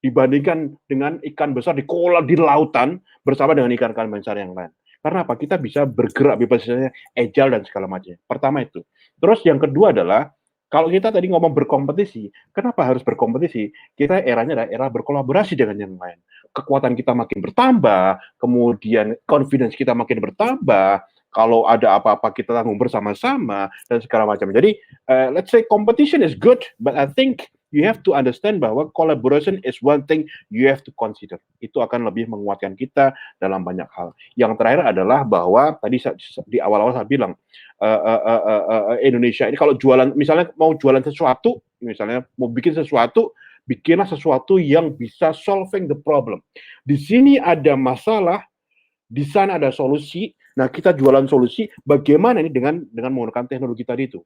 E: dibandingkan dengan ikan besar di kolam di lautan bersama dengan ikan-ikan besar yang lain. Karena apa? Kita bisa bergerak bebasnya, agile dan segala macamnya. Pertama itu. Terus yang kedua adalah kalau kita tadi ngomong berkompetisi, kenapa harus berkompetisi? Kita eranya adalah era berkolaborasi dengan yang lain. Kekuatan kita makin bertambah, kemudian confidence kita makin bertambah, kalau ada apa-apa kita tanggung bersama-sama, dan segala macam. Jadi, let's say competition is good, but I think you have to understand bahwa collaboration is one thing you have to consider. Itu akan lebih menguatkan kita dalam banyak hal. Yang terakhir adalah bahwa tadi di awal-awal saya bilang, Indonesia ini kalau jualan, misalnya mau jualan sesuatu, misalnya mau bikin sesuatu, bikinlah sesuatu yang bisa solving the problem. Di sini ada masalah, di sana ada solusi. Nah, kita jualan solusi. Bagaimana ini dengan menggunakan teknologi tadi itu?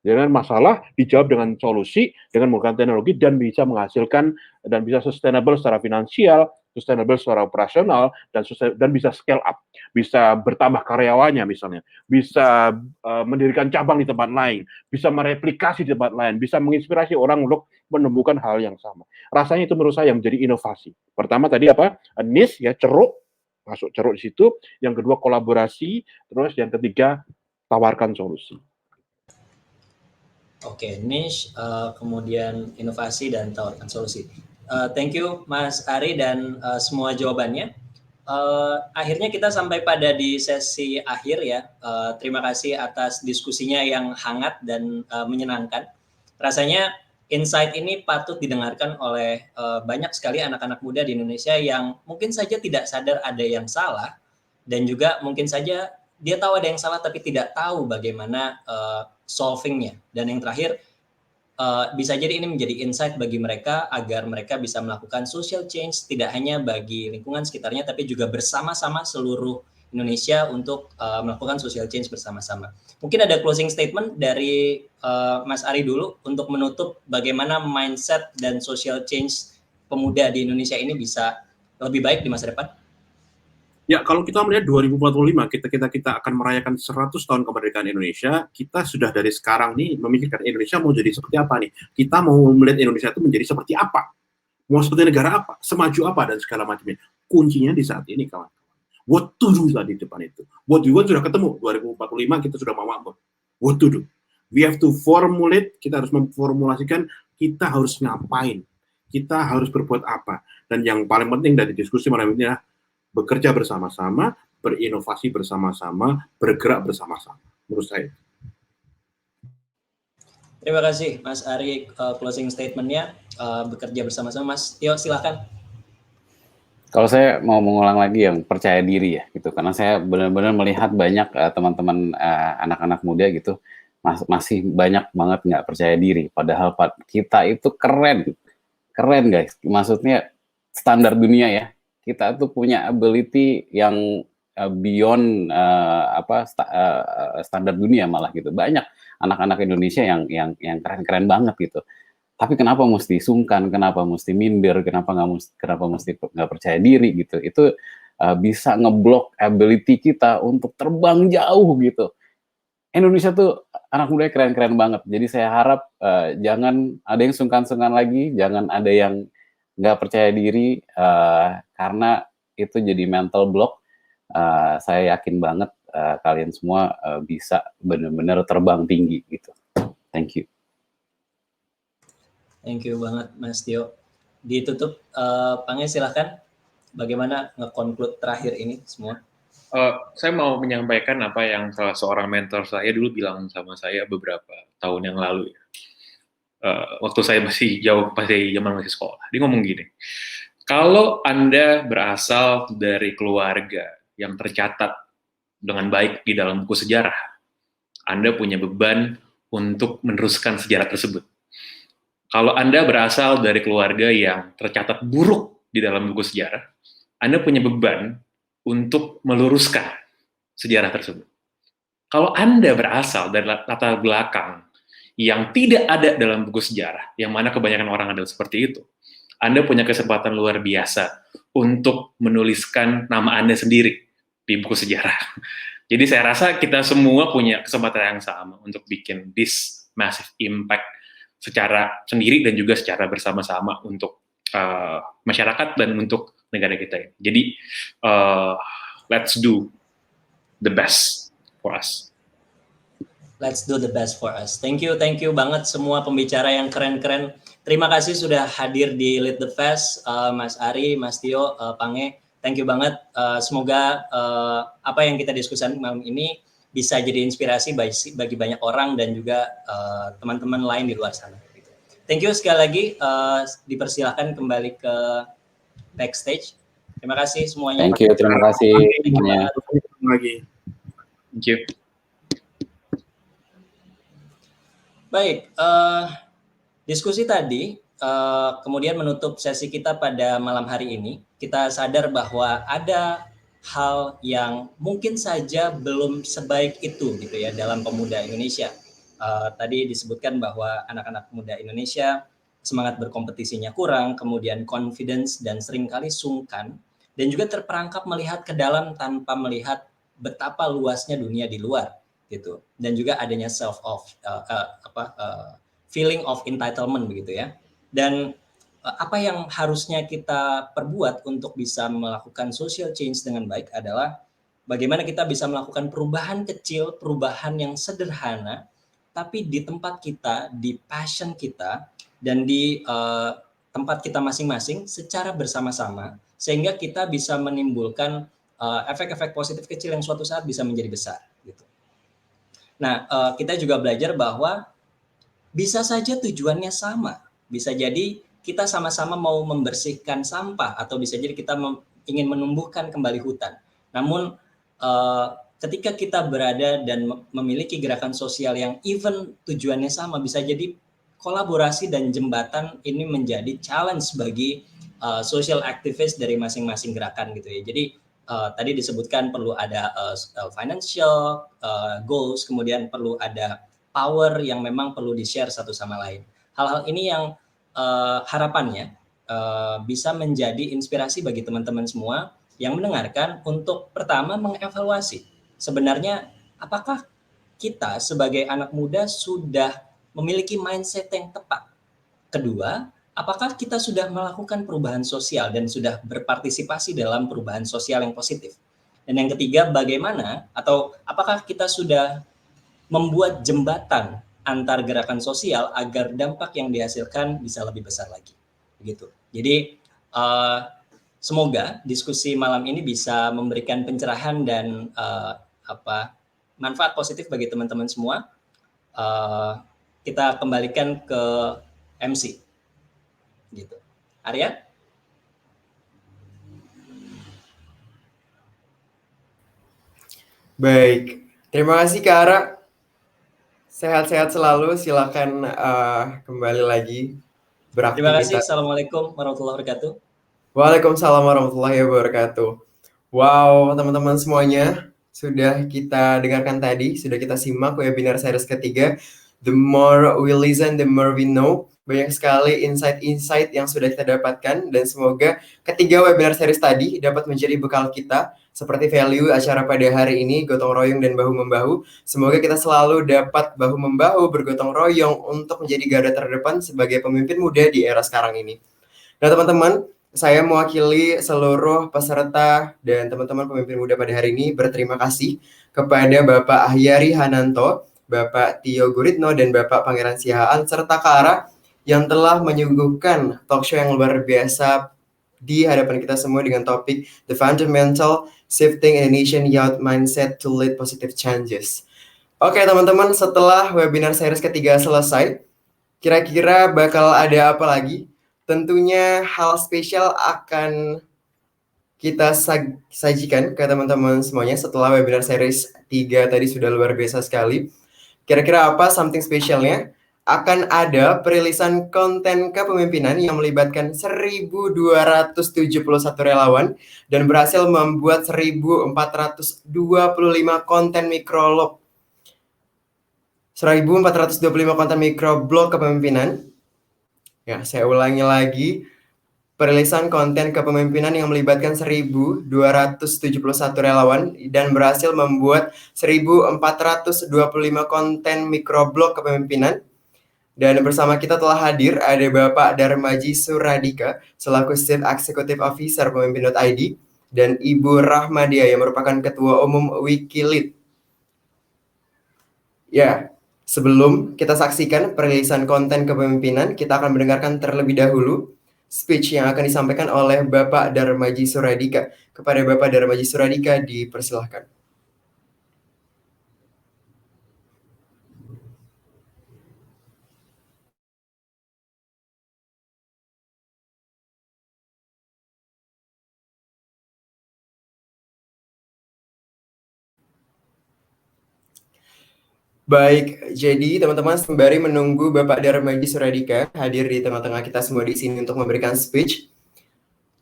E: Dengan masalah dijawab dengan solusi, dengan menggunakan teknologi dan bisa menghasilkan dan bisa sustainable secara finansial, sustainable secara operasional dan bisa scale up, bisa bertambah karyawannya misalnya, bisa mendirikan cabang di tempat lain, bisa mereplikasi di tempat lain, bisa menginspirasi orang untuk menemukan hal yang sama. Rasanya itu menurut saya yang menjadi inovasi. Pertama tadi apa? Niche ya, ceruk, masuk ceruk di situ. Yang kedua kolaborasi, terus yang ketiga tawarkan solusi.
D: Oke, niche, kemudian inovasi dan tawarkan solusi. Thank you Mas Ari dan semua jawabannya. Akhirnya kita sampai pada di sesi akhir ya. Terima kasih atas diskusinya yang hangat dan menyenangkan. Rasanya insight ini patut didengarkan oleh banyak sekali anak-anak muda di Indonesia yang mungkin saja tidak sadar ada yang salah dan juga mungkin saja dia tahu ada yang salah tapi tidak tahu bagaimana solvingnya. Dan yang terakhir, bisa jadi ini menjadi insight bagi mereka agar mereka bisa melakukan social change tidak hanya bagi lingkungan sekitarnya tapi juga bersama-sama seluruh Indonesia untuk melakukan social change bersama-sama. Mungkin ada closing statement dari Mas Ari dulu untuk menutup bagaimana mindset dan social change pemuda di Indonesia ini bisa lebih baik di masa depan.
H: Ya, kalau kita melihat 2045, kita akan merayakan 100 tahun kemerdekaan Indonesia, kita sudah dari sekarang nih memikirkan Indonesia mau jadi seperti apa nih. Kita mau melihat Indonesia itu menjadi seperti apa. Mau seperti negara apa, semaju apa, dan segala macamnya. Kuncinya di saat ini, kawan. What to do tadi di depan itu. What we want sudah ketemu, 2045 kita sudah mau. What to do. We have to formulate, kita harus memformulasikan, kita harus ngapain. Kita harus berbuat apa. Dan yang paling penting dari diskusi malam ini adalah bekerja bersama-sama, berinovasi bersama-sama, bergerak bersama-sama. Menurut saya.
D: Terima kasih Mas Ari closing statement-nya, bekerja bersama-sama. Mas Tio, silakan.
F: Kalau saya mau mengulang lagi yang percaya diri ya gitu, karena saya benar-benar melihat banyak teman-teman anak-anak muda gitu masih banyak banget nggak percaya diri. Padahal kita itu keren guys. Maksudnya standar dunia ya. Kita tuh punya ability yang beyond standar dunia malah gitu. Banyak anak-anak Indonesia yang keren-keren banget gitu. Tapi kenapa mesti sungkan, kenapa mesti minder, kenapa mesti nggak percaya diri gitu. Itu bisa ngeblok ability kita untuk terbang jauh gitu. Indonesia tuh anak muda keren-keren banget. Jadi saya harap jangan ada yang sungkan-sungkan lagi, jangan ada yang nggak percaya diri, karena itu jadi mental block. Saya yakin banget kalian semua bisa benar-benar terbang tinggi gitu. Thank you.
D: Thank you banget Mas Tio. Ditutup, Pange silahkan. Bagaimana nge-conclude terakhir ini semua?
G: Saya mau menyampaikan apa yang salah seorang mentor saya dulu bilang sama saya beberapa tahun yang lalu ya. Waktu saya masih zaman masih sekolah. Dia ngomong gini, kalau Anda berasal dari keluarga yang tercatat dengan baik di dalam buku sejarah, Anda punya beban untuk meneruskan sejarah tersebut. Kalau Anda berasal dari keluarga yang tercatat buruk di dalam buku sejarah, Anda punya beban untuk meluruskan sejarah tersebut. Kalau Anda berasal dari latar belakang yang tidak ada dalam buku sejarah, yang mana kebanyakan orang adalah seperti itu, Anda punya kesempatan luar biasa untuk menuliskan nama Anda sendiri di buku sejarah. Jadi saya rasa kita semua punya kesempatan yang sama untuk bikin this massive impact secara sendiri dan juga secara bersama-sama untuk masyarakat dan untuk negara kita ini. Jadi let's do the best for us.
D: Let's do the best for us. Thank you banget semua pembicara yang keren-keren. Terima kasih sudah hadir di Lead the Fest, Mas Ari, Mas Tio, Pange. Thank you banget. Semoga apa yang kita diskusikan malam ini bisa jadi inspirasi bagi banyak orang dan juga teman-teman lain di luar sana. Thank you sekali lagi. Dipersilahkan kembali ke backstage. Terima kasih semuanya.
F: Thank you, terima kasih.
G: Thank you.
D: Baik, diskusi tadi kemudian menutup sesi kita pada malam hari ini. Kita sadar bahwa ada hal yang mungkin saja belum sebaik itu gitu ya dalam pemuda Indonesia. Tadi disebutkan bahwa anak-anak muda Indonesia semangat berkompetisinya kurang, kemudian confidence dan seringkali sungkan, dan juga terperangkap melihat ke dalam tanpa melihat betapa luasnya dunia di luar gitu, dan juga adanya feeling of entitlement begitu ya. Dan apa yang harusnya kita perbuat untuk bisa melakukan social change dengan baik adalah bagaimana kita bisa melakukan perubahan kecil, perubahan yang sederhana, tapi di tempat kita, di passion kita, dan di tempat kita masing-masing secara bersama-sama, sehingga kita bisa menimbulkan efek-efek positif kecil yang suatu saat bisa menjadi besar. Gitu. Nah, kita juga belajar bahwa bisa saja tujuannya sama. Bisa jadi kita sama-sama mau membersihkan sampah, atau bisa jadi kita ingin menumbuhkan kembali hutan. Namun, ketika kita berada dan memiliki gerakan sosial yang even tujuannya sama, bisa jadi kolaborasi dan jembatan ini menjadi challenge bagi social activist dari masing-masing gerakan gitu ya. Jadi tadi disebutkan perlu ada financial goals, kemudian perlu ada power yang memang perlu di-share satu sama lain. Hal-hal ini yang harapannya bisa menjadi inspirasi bagi teman-teman semua yang mendengarkan untuk pertama mengevaluasi sebenarnya apakah kita sebagai anak muda sudah memiliki mindset yang tepat. Kedua, apakah kita sudah melakukan perubahan sosial dan sudah berpartisipasi dalam perubahan sosial yang positif. Dan yang ketiga, bagaimana atau apakah kita sudah membuat jembatan antar gerakan sosial agar dampak yang dihasilkan bisa lebih besar lagi. Begitu. Jadi semoga diskusi malam ini bisa memberikan pencerahan dan manfaat positif bagi teman-teman semua. Kita kembalikan ke MC. Gitu. Arya?
C: Baik, terima kasih Kak Ara. Sehat-sehat selalu, silakan kembali lagi beraktivitas.
D: Terima kasih, Assalamualaikum warahmatullahi wabarakatuh.
C: Waalaikumsalam warahmatullahi wabarakatuh. Wow, teman-teman semuanya, sudah kita dengarkan tadi, sudah kita simak webinar series ketiga, The More We Listen, The More We Know, banyak sekali insight-insight yang sudah kita dapatkan, dan semoga ketiga webinar series tadi dapat menjadi bekal kita seperti value acara pada hari ini, gotong royong dan bahu-membahu. Semoga kita selalu dapat bahu-membahu, bergotong royong untuk menjadi garda terdepan sebagai pemimpin muda di era sekarang ini. Nah teman-teman, saya mewakili seluruh peserta dan teman-teman pemimpin muda pada hari ini berterima kasih kepada Bapak Ahyari Hananto, Bapak Tio Guritno, dan Bapak Pangeran Siahaan, serta Kak Ara yang telah menyuguhkan talk show yang luar biasa di hadapan kita semua dengan topik The Fundamental Shifting Indonesian Youth Mindset to Lead Positive Changes. Oke teman-teman, setelah webinar series ketiga selesai, kira-kira bakal ada apa lagi? Tentunya hal spesial akan kita sajikan ke teman-teman semuanya setelah webinar series 3 tadi sudah luar biasa sekali. Kira-kira apa something spesialnya? Akan ada perilisan konten kepemimpinan yang melibatkan 1.271 relawan dan berhasil membuat 1.425 konten microblog. 1.425 konten microblog kepemimpinan. Ya, saya ulangi lagi. Perilisan konten kepemimpinan yang melibatkan 1.271 relawan dan berhasil membuat 1.425 konten microblog kepemimpinan. Dan bersama kita telah hadir ada Bapak Darmaji Suradika selaku Chief Executive Officer Pemimpin.id dan Ibu Rahmadia yang merupakan Ketua Umum Wikilead. Ya, sebelum kita saksikan perilisan konten kepemimpinan, kita akan mendengarkan terlebih dahulu speech yang akan disampaikan oleh Bapak Darmaji Suradika. Kepada Bapak Darmaji Suradika dipersilahkan. Baik, jadi teman-teman sembari menunggu Bapak Darmaji Suradika hadir di tengah-tengah kita semua di sini untuk memberikan speech.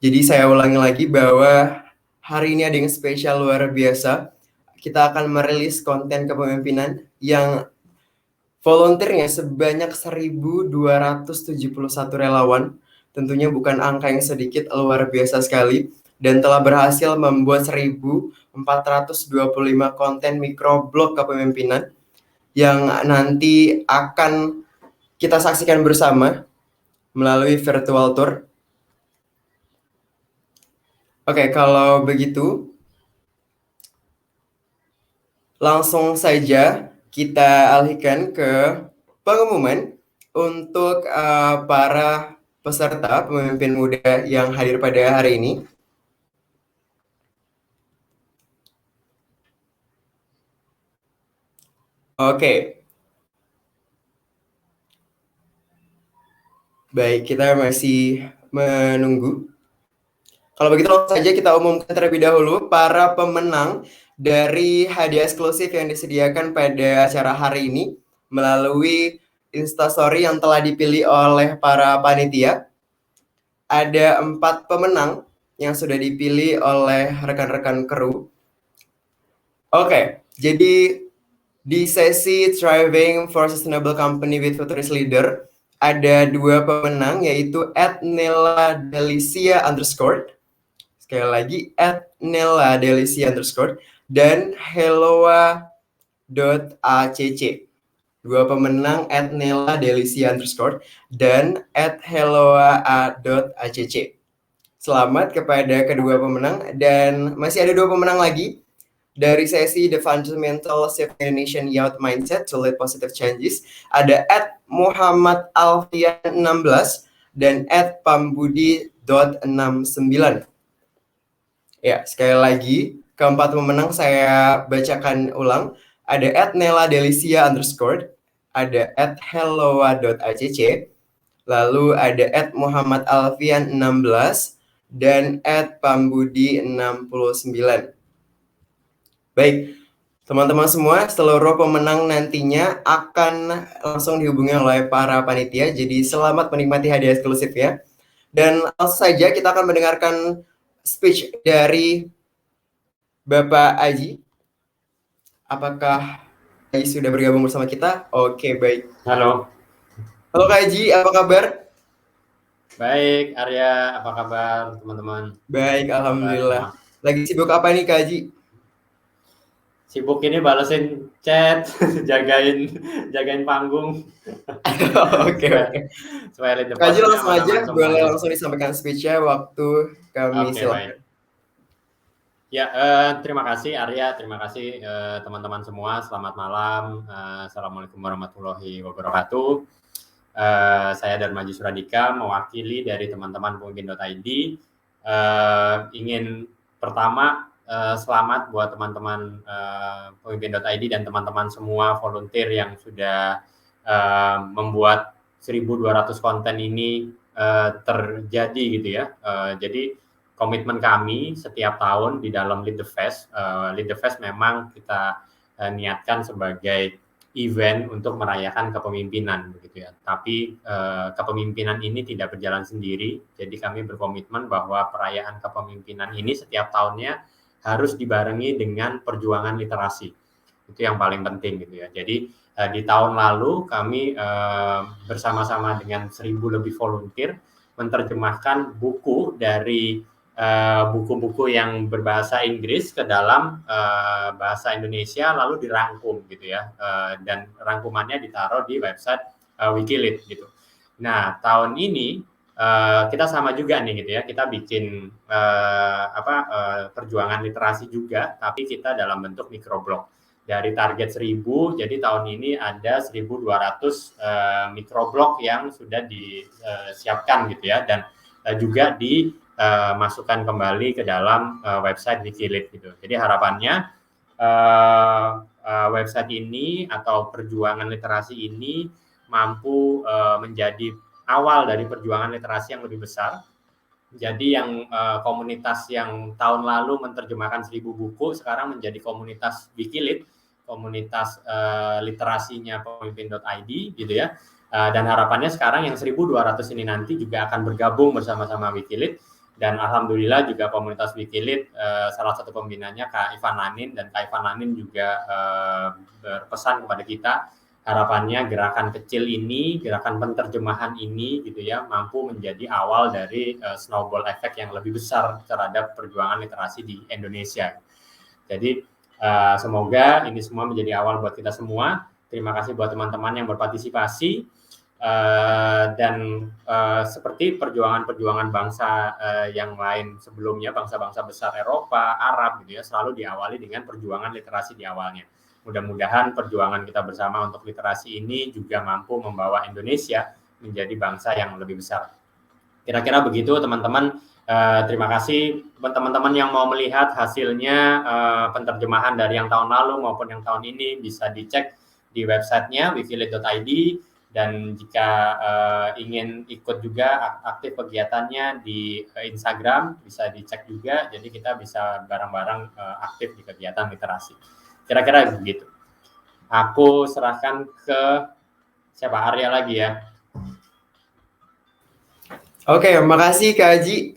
C: Jadi saya ulangi lagi bahwa hari ini ada yang spesial luar biasa. Kita akan merilis konten kepemimpinan yang volunteernya sebanyak 1.271 relawan. Tentunya bukan angka yang sedikit, luar biasa sekali. Dan telah berhasil membuat 1.425 konten microblog kepemimpinan yang nanti akan kita saksikan bersama melalui virtual tour. Oke, kalau begitu langsung saja kita alihkan ke pengumuman untuk para peserta pemimpin muda yang hadir pada hari ini. Oke. Baik, kita masih menunggu. Kalau begitu langsung saja kita umumkan terlebih dahulu para pemenang dari hadiah eksklusif yang disediakan pada acara hari ini melalui Instastory yang telah dipilih oleh para panitia. Ada 4 pemenang yang sudah dipilih oleh rekan-rekan kru. Oke, jadi di sesi Thriving for Sustainable Company with Futurist Leader ada 2 pemenang yaitu @nela_delicia_ sekali lagi @nela_delicia_ dan helloa.acc. 2 pemenang @nela_delicia_ dan @helloa.acc. Selamat kepada kedua pemenang dan masih ada 2 pemenang lagi dari sesi The Fundamental Shifting Indonesian Youth Mindset to Lead Positive Changes. Ada @muhammadalfian16 dan @pambudi.69. Ya, sekali lagi keempat pemenang saya bacakan ulang. Ada @nela_delicia_, ada @helloa.acc, lalu ada @muhammadalfian16 dan @pambudi69. Baik, teman-teman semua, seluruh pemenang nantinya akan langsung dihubungi oleh para panitia. Jadi selamat menikmati hadiah eksklusif ya. Dan langsung saja kita akan mendengarkan speech dari Bapak Aji. Apakah Aji sudah bergabung bersama kita? Oke, baik.
I: Halo.
C: Halo Kak Haji, apa kabar?
I: Baik, Arya, apa kabar teman-teman?
C: Baik,
I: Apa kabar
C: alhamdulillah.
I: semua?
C: Lagi sibuk apa nih Kak Haji?
I: Sibuk ini balesin chat, jagain panggung
C: Oke,
I: supaya
C: oke.
I: supaya lead the
C: Kak Haji
I: fest-nya
C: langsung aja,
I: aman-aman
C: boleh
I: semuanya.
C: langsung disampaikan speech-nya waktu kami
I: Oke,
C: silakan.
I: baik. Ya, terima kasih Arya, terima kasih teman-teman semua. Selamat malam. Assalamualaikum warahmatullahi wabarakatuh. Saya Darmaji Suradika, mewakili dari teman-teman pemimpin.id. Ingin pertama selamat buat teman-teman pemimpin.id dan teman-teman semua volunteer yang sudah membuat 1.200 konten ini terjadi gitu ya. Jadi komitmen kami setiap tahun di dalam Lead the Fest. Lead the Fest memang kita niatkan sebagai event untuk merayakan kepemimpinan begitu ya. Tapi kepemimpinan ini tidak berjalan sendiri. Jadi kami berkomitmen bahwa perayaan kepemimpinan ini setiap tahunnya harus dibarengi dengan perjuangan literasi. Itu yang paling penting gitu ya. Jadi di tahun lalu kami bersama-sama dengan 1.000 lebih volunteer menerjemahkan buku dari buku-buku yang berbahasa Inggris ke dalam bahasa Indonesia lalu dirangkum gitu ya, dan rangkumannya ditaruh di website Wikilead gitu. Nah tahun ini kita sama juga nih gitu ya, kita bikin perjuangan literasi juga, tapi kita dalam bentuk microblog. Dari target 1.000, jadi tahun ini ada 1.200 microblog yang sudah disiapkan gitu ya, dan juga dimasukkan kembali ke dalam website Wikilead gitu. Jadi harapannya website ini atau perjuangan literasi ini mampu menjadi awal dari perjuangan literasi yang lebih besar. Jadi yang komunitas yang tahun lalu menerjemahkan 1.000 buku sekarang menjadi komunitas Wikilead, komunitas literasinya pemimpin.id gitu ya. Dan harapannya sekarang yang 1.200 ini nanti juga akan bergabung bersama-sama Wikilead, dan alhamdulillah juga komunitas Wikilead salah satu pembinanya Kak Ivan Lanin, dan Kak Ivan Lanin juga berpesan kepada kita harapannya gerakan kecil ini, gerakan penterjemahan ini gitu ya, mampu menjadi awal dari snowball effect yang lebih besar terhadap perjuangan literasi di Indonesia. Jadi semoga ini semua menjadi awal buat kita semua. Terima kasih buat teman-teman yang berpartisipasi, dan seperti perjuangan-perjuangan bangsa yang lain sebelumnya, bangsa-bangsa besar Eropa, Arab gitu ya, selalu diawali dengan perjuangan literasi di awalnya. Mudah-mudahan perjuangan kita bersama untuk literasi ini juga mampu membawa Indonesia menjadi bangsa yang lebih besar. Kira-kira begitu teman-teman. Terima kasih teman-teman yang mau melihat hasilnya penterjemahan dari yang tahun lalu maupun yang tahun ini bisa dicek di websitenya wikilead.id, dan jika ingin ikut juga aktif kegiatannya di Instagram bisa dicek juga, jadi kita bisa bareng-bareng aktif di kegiatan literasi. Kira-kira begitu. Aku serahkan ke siapa, Arya lagi ya.
C: Oke, makasih Kak Haji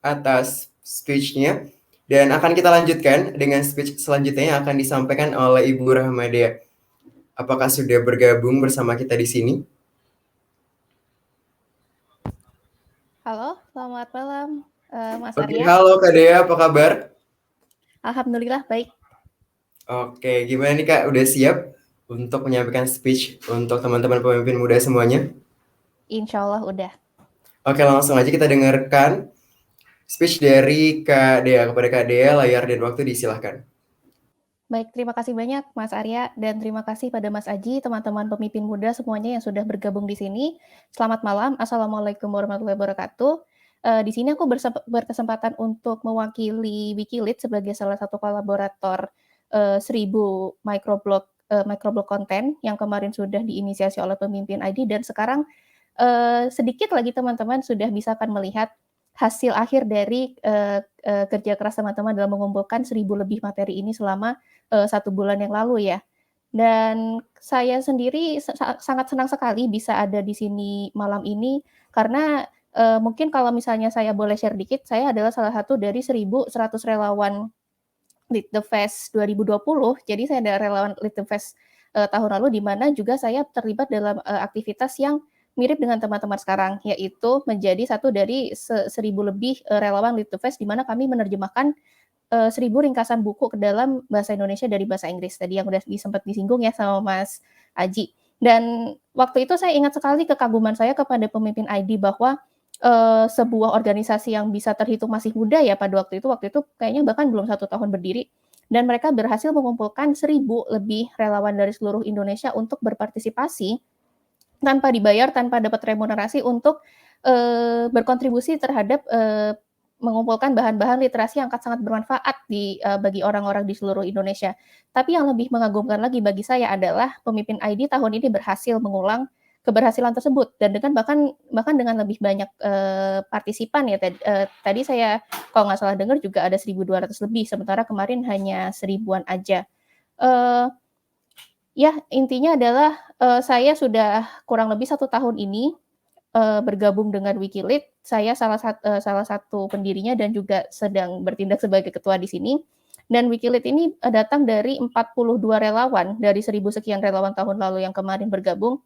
C: atas speech-nya. Dan akan kita lanjutkan dengan speech selanjutnya yang akan disampaikan oleh Ibu Rahmadea. Apakah sudah bergabung bersama kita di sini?
J: Halo, selamat malam Mas
C: Oke,
J: Arya.
C: halo Kak Dea, apa kabar?
J: Alhamdulillah baik.
C: Oke, gimana nih Kak? Udah siap untuk menyampaikan speech untuk teman-teman pemimpin muda semuanya?
J: Insya Allah udah.
C: Oke, langsung aja kita dengarkan speech dari Kak Dea. Kepada Kak Dea, layar dan waktu disilahkan.
J: Baik, terima kasih banyak Mas Arya, dan terima kasih pada Mas Aji, teman-teman pemimpin muda semuanya yang sudah bergabung di sini. Selamat malam, Assalamualaikum warahmatullahi wabarakatuh. Di sini aku berkesempatan untuk mewakili Wikilead sebagai salah satu kolaborator 1.000 microblog konten yang kemarin sudah diinisiasi oleh pemimpin ID, dan sekarang sedikit lagi teman-teman sudah bisa akan melihat hasil akhir dari kerja keras teman-teman dalam mengumpulkan 1.000 lebih materi ini selama 1 bulan yang lalu ya. Dan saya sendiri sangat senang sekali bisa ada di sini malam ini, karena mungkin kalau misalnya saya boleh share dikit, saya adalah salah satu dari 1.100 relawan Lead the Fest 2020. Jadi saya adalah relawan Lead the Fest tahun lalu, di mana juga saya terlibat dalam aktivitas yang mirip dengan teman-teman sekarang, yaitu menjadi satu dari 1.000 lebih relawan Lead the Fest, di mana kami menerjemahkan 1.000 ringkasan buku ke dalam bahasa Indonesia dari bahasa Inggris. Tadi yang udah sempat disinggung ya sama Mas Aji. Dan waktu itu saya ingat sekali kekaguman saya kepada pemimpin ID bahwa sebuah organisasi yang bisa terhitung masih muda ya pada waktu itu kayaknya bahkan belum 1 tahun berdiri, dan mereka berhasil mengumpulkan 1.000 lebih relawan dari seluruh Indonesia untuk berpartisipasi tanpa dibayar, tanpa dapat remunerasi untuk berkontribusi terhadap mengumpulkan bahan-bahan literasi yang akan sangat bermanfaat bagi orang-orang di seluruh Indonesia. Tapi yang lebih mengagumkan lagi bagi saya adalah pemimpin ID tahun ini berhasil mengulang keberhasilan tersebut, dan dengan bahkan dengan lebih banyak partisipan ya. Tadi saya kalau nggak salah dengar juga ada 1.200 lebih, sementara kemarin hanya 1.000-an aja. Ya intinya adalah saya sudah kurang lebih 1 tahun ini bergabung dengan Wikilead. Saya salah satu pendirinya dan juga sedang bertindak sebagai ketua di sini. Dan Wikilead ini datang dari 42 relawan dari 1.000 sekian relawan tahun lalu yang kemarin bergabung.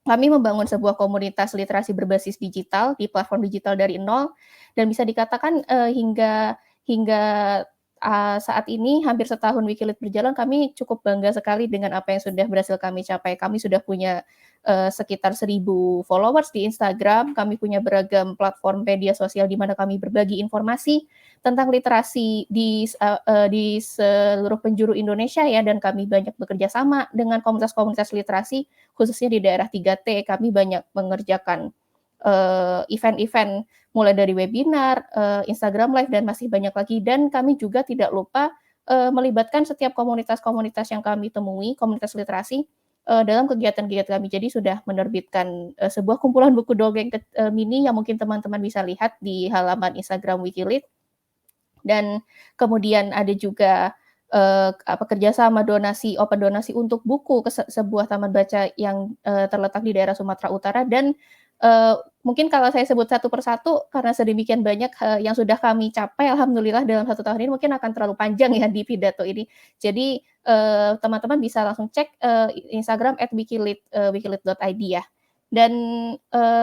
J: Kami membangun sebuah komunitas literasi berbasis digital di platform digital dari nol, dan bisa dikatakan hingga saat ini hampir setahun Wikilead berjalan, kami cukup bangga sekali dengan apa yang sudah berhasil kami capai. Kami sudah punya sekitar 1.000 followers di Instagram, kami punya beragam platform media sosial di mana kami berbagi informasi tentang literasi di seluruh penjuru Indonesia ya, dan kami banyak bekerja sama dengan komunitas-komunitas literasi, khususnya di daerah 3T. Kami banyak mengerjakan event-event mulai dari webinar, Instagram Live, dan masih banyak lagi. Dan kami juga tidak lupa melibatkan setiap komunitas-komunitas yang kami temui, komunitas literasi, dalam kegiatan-kegiatan kami. Jadi sudah menerbitkan sebuah kumpulan buku dongeng mini yang mungkin teman-teman bisa lihat di halaman Instagram Wikilead. Dan kemudian ada juga kerjasama open donasi untuk buku ke sebuah taman baca yang terletak di daerah Sumatera Utara. Dan mungkin kalau saya sebut satu persatu karena sedemikian banyak yang sudah kami capai, alhamdulillah dalam 1 tahun ini mungkin akan terlalu panjang ya di pidato ini. Jadi teman-teman bisa langsung cek Instagram @wikilead.id ya. Dan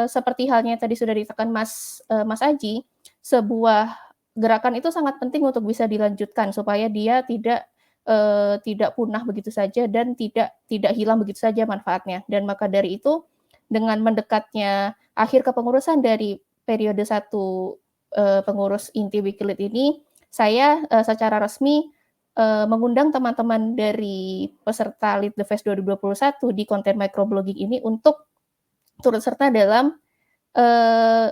J: seperti halnya tadi sudah ditekan Mas Aji, sebuah gerakan itu sangat penting untuk bisa dilanjutkan supaya dia tidak punah begitu saja dan tidak hilang begitu saja manfaatnya. Dan maka dari itu, dengan mendekatnya akhir kepengurusan dari periode 1 pengurus inti Wikilead ini, saya secara resmi mengundang teman-teman dari peserta Lead the Fest 2021 di konten microblogging ini untuk turut serta dalam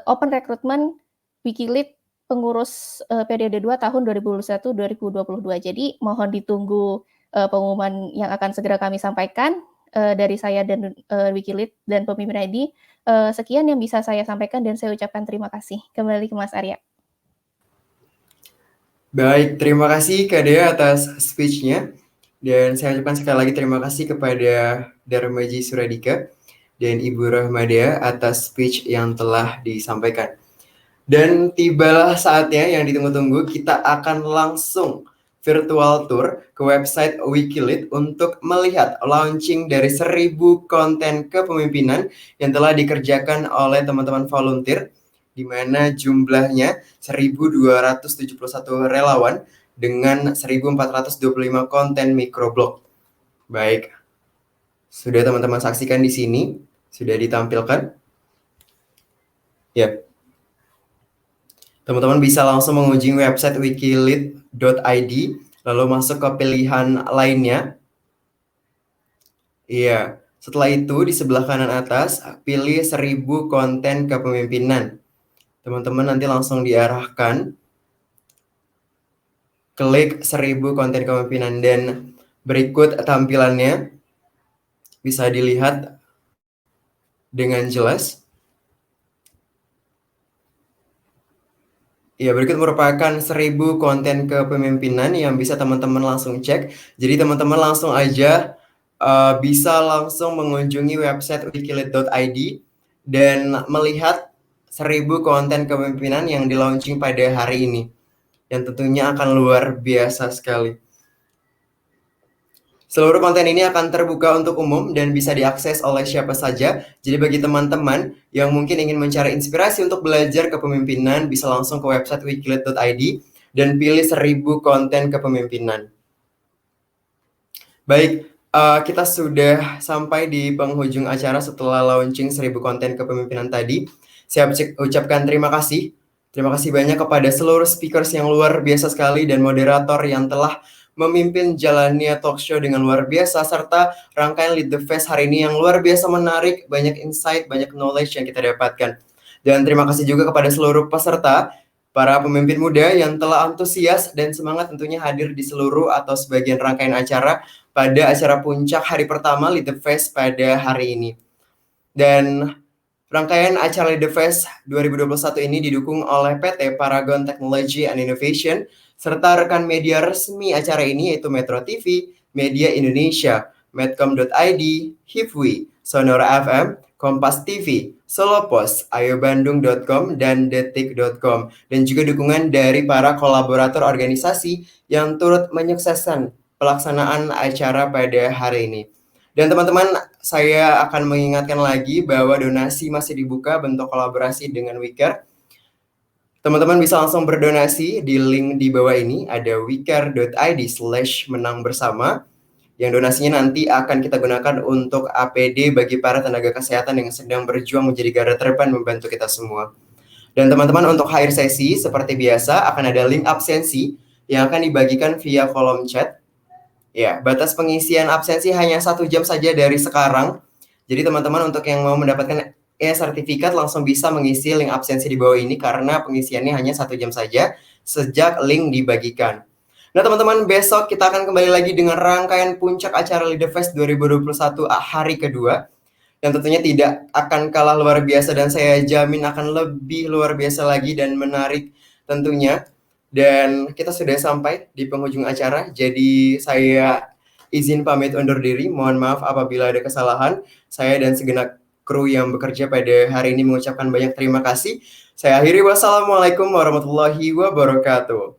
J: open recruitment Wikilead pengurus periode 2 tahun 2021-2022. Jadi mohon ditunggu pengumuman yang akan segera kami sampaikan dari saya dan Wikilead dan pemimpin ID. Sekian yang bisa saya sampaikan dan saya ucapkan terima kasih. Kembali ke Mas Arya.
C: Baik, terima kasih Kak Dea atas speech-nya. Dan saya ucapkan sekali lagi terima kasih kepada Darmaji Suradika dan Ibu Rahmadea atas speech yang telah disampaikan. Dan tibalah saatnya yang ditunggu-tunggu, kita akan langsung virtual tour ke website Wikilead untuk melihat launching dari 1.000 konten kepemimpinan yang telah dikerjakan oleh teman-teman volunteer, di mana jumlahnya 1.271 relawan dengan 1.425 konten microblog. Baik, sudah teman-teman saksikan di sini, sudah ditampilkan. Ya. Teman-teman bisa langsung mengunjungi website wikilead.id, lalu masuk ke pilihan lainnya. Iya, setelah itu di sebelah kanan atas, pilih 1.000 konten kepemimpinan. Teman-teman nanti langsung diarahkan, klik 1.000 konten kepemimpinan, dan berikut tampilannya bisa dilihat dengan jelas. Ya, berikut merupakan 1.000 konten kepemimpinan yang bisa teman-teman langsung cek. Jadi teman-teman langsung aja bisa langsung mengunjungi website wikilead.id dan melihat 1.000 konten kepemimpinan yang di-launching pada hari ini. Yang tentunya akan luar biasa sekali. Seluruh konten ini akan terbuka untuk umum dan bisa diakses oleh siapa saja. Jadi bagi teman-teman yang mungkin ingin mencari inspirasi untuk belajar kepemimpinan, bisa langsung ke website wikilead.id dan pilih 1000 konten kepemimpinan. Baik, kita sudah sampai di penghujung acara setelah launching 1000 konten kepemimpinan tadi. Saya ucapkan terima kasih. Terima kasih banyak kepada seluruh speakers yang luar biasa sekali dan moderator yang telah memimpin jalannya talk show dengan luar biasa, serta rangkaian Lead the Fest hari ini yang luar biasa menarik, banyak insight, banyak knowledge yang kita dapatkan. Dan terima kasih juga kepada seluruh peserta, para pemimpin muda yang telah antusias dan semangat tentunya hadir di seluruh atau sebagian rangkaian acara pada acara puncak hari pertama Lead the Fest pada hari ini. Dan rangkaian acara Lead the Fest 2021 ini didukung oleh PT Paragon Technology and Innovation, serta rekan media resmi acara ini yaitu Metro TV, Media Indonesia, Medcom.id, Hifwi, Sonora FM, Kompas TV, Solo Post, ayobandung.com, dan detik.com. Dan juga dukungan dari para kolaborator organisasi yang turut menyukseskan pelaksanaan acara pada hari ini. Dan teman-teman, saya akan mengingatkan lagi bahwa donasi masih dibuka bentuk kolaborasi dengan WeCare. Teman-teman bisa langsung berdonasi di link di bawah ini, ada wecare.id/menang bersama, yang donasinya nanti akan kita gunakan untuk APD bagi para tenaga kesehatan yang sedang berjuang menjadi garda terdepan membantu kita semua. Dan teman-teman, untuk akhir sesi, seperti biasa, akan ada link absensi yang akan dibagikan via kolom chat. Ya, batas pengisian absensi hanya 1 jam saja dari sekarang. Jadi teman-teman untuk yang mau mendapatkan sertifikat langsung bisa mengisi link absensi di bawah ini karena pengisiannya hanya 1 jam saja sejak link dibagikan. Nah teman-teman, besok kita akan kembali lagi dengan rangkaian puncak acara Lead the Fest 2021 hari kedua. Yang tentunya tidak akan kalah luar biasa dan saya jamin akan lebih luar biasa lagi dan menarik tentunya. Dan kita sudah sampai di penghujung acara, jadi saya izin pamit undur diri. Mohon maaf apabila ada kesalahan. Saya dan segenap kru yang bekerja pada hari ini mengucapkan banyak terima kasih. Saya akhiri, wassalamualaikum warahmatullahi wabarakatuh.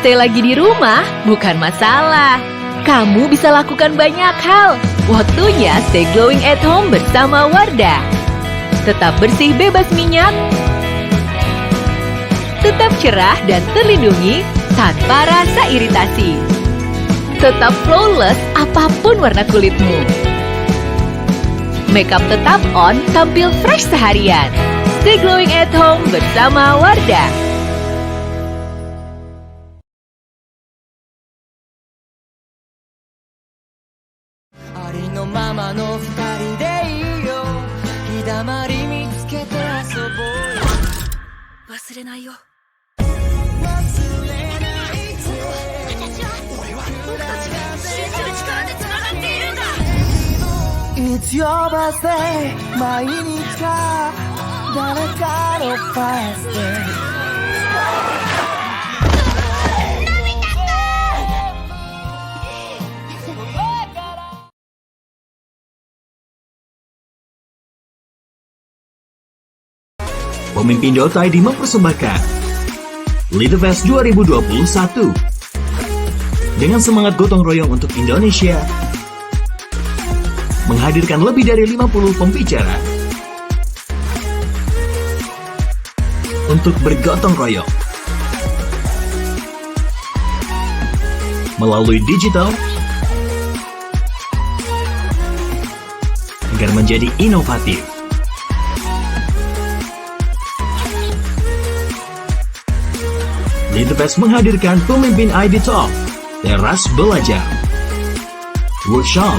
K: Stay lagi di rumah bukan masalah. Kamu bisa lakukan banyak hal. Waktunya stay glowing at home bersama Wardah. Tetap bersih bebas minyak. Tetap cerah dan terlindungi tanpa rasa iritasi. Tetap flawless apapun warna kulitmu. Makeup tetap on, tampil fresh seharian. Stay glowing at home bersama Wardah.
L: ありのままの二人でいいよ日だまり見つけて遊ぼうよ忘れないよ忘れないぜ俺は僕たちが信じる力で繋がっているんだ It's your birthday 毎日が誰かのバースデー
M: Pemimpin.id mempersembahkan Lead the Fest 2021 dengan semangat gotong royong untuk Indonesia, menghadirkan lebih dari 50 pembicara untuk bergotong royong melalui digital agar menjadi inovatif. Lead the Fest menghadirkan pemimpin ID Talk, teras belajar, workshop,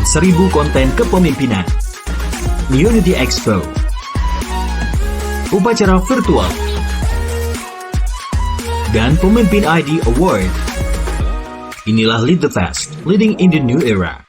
M: 1000 konten kepemimpinan, Unity Expo, upacara virtual, dan pemimpin ID Award. Inilah Lead the Fest, leading in the new era.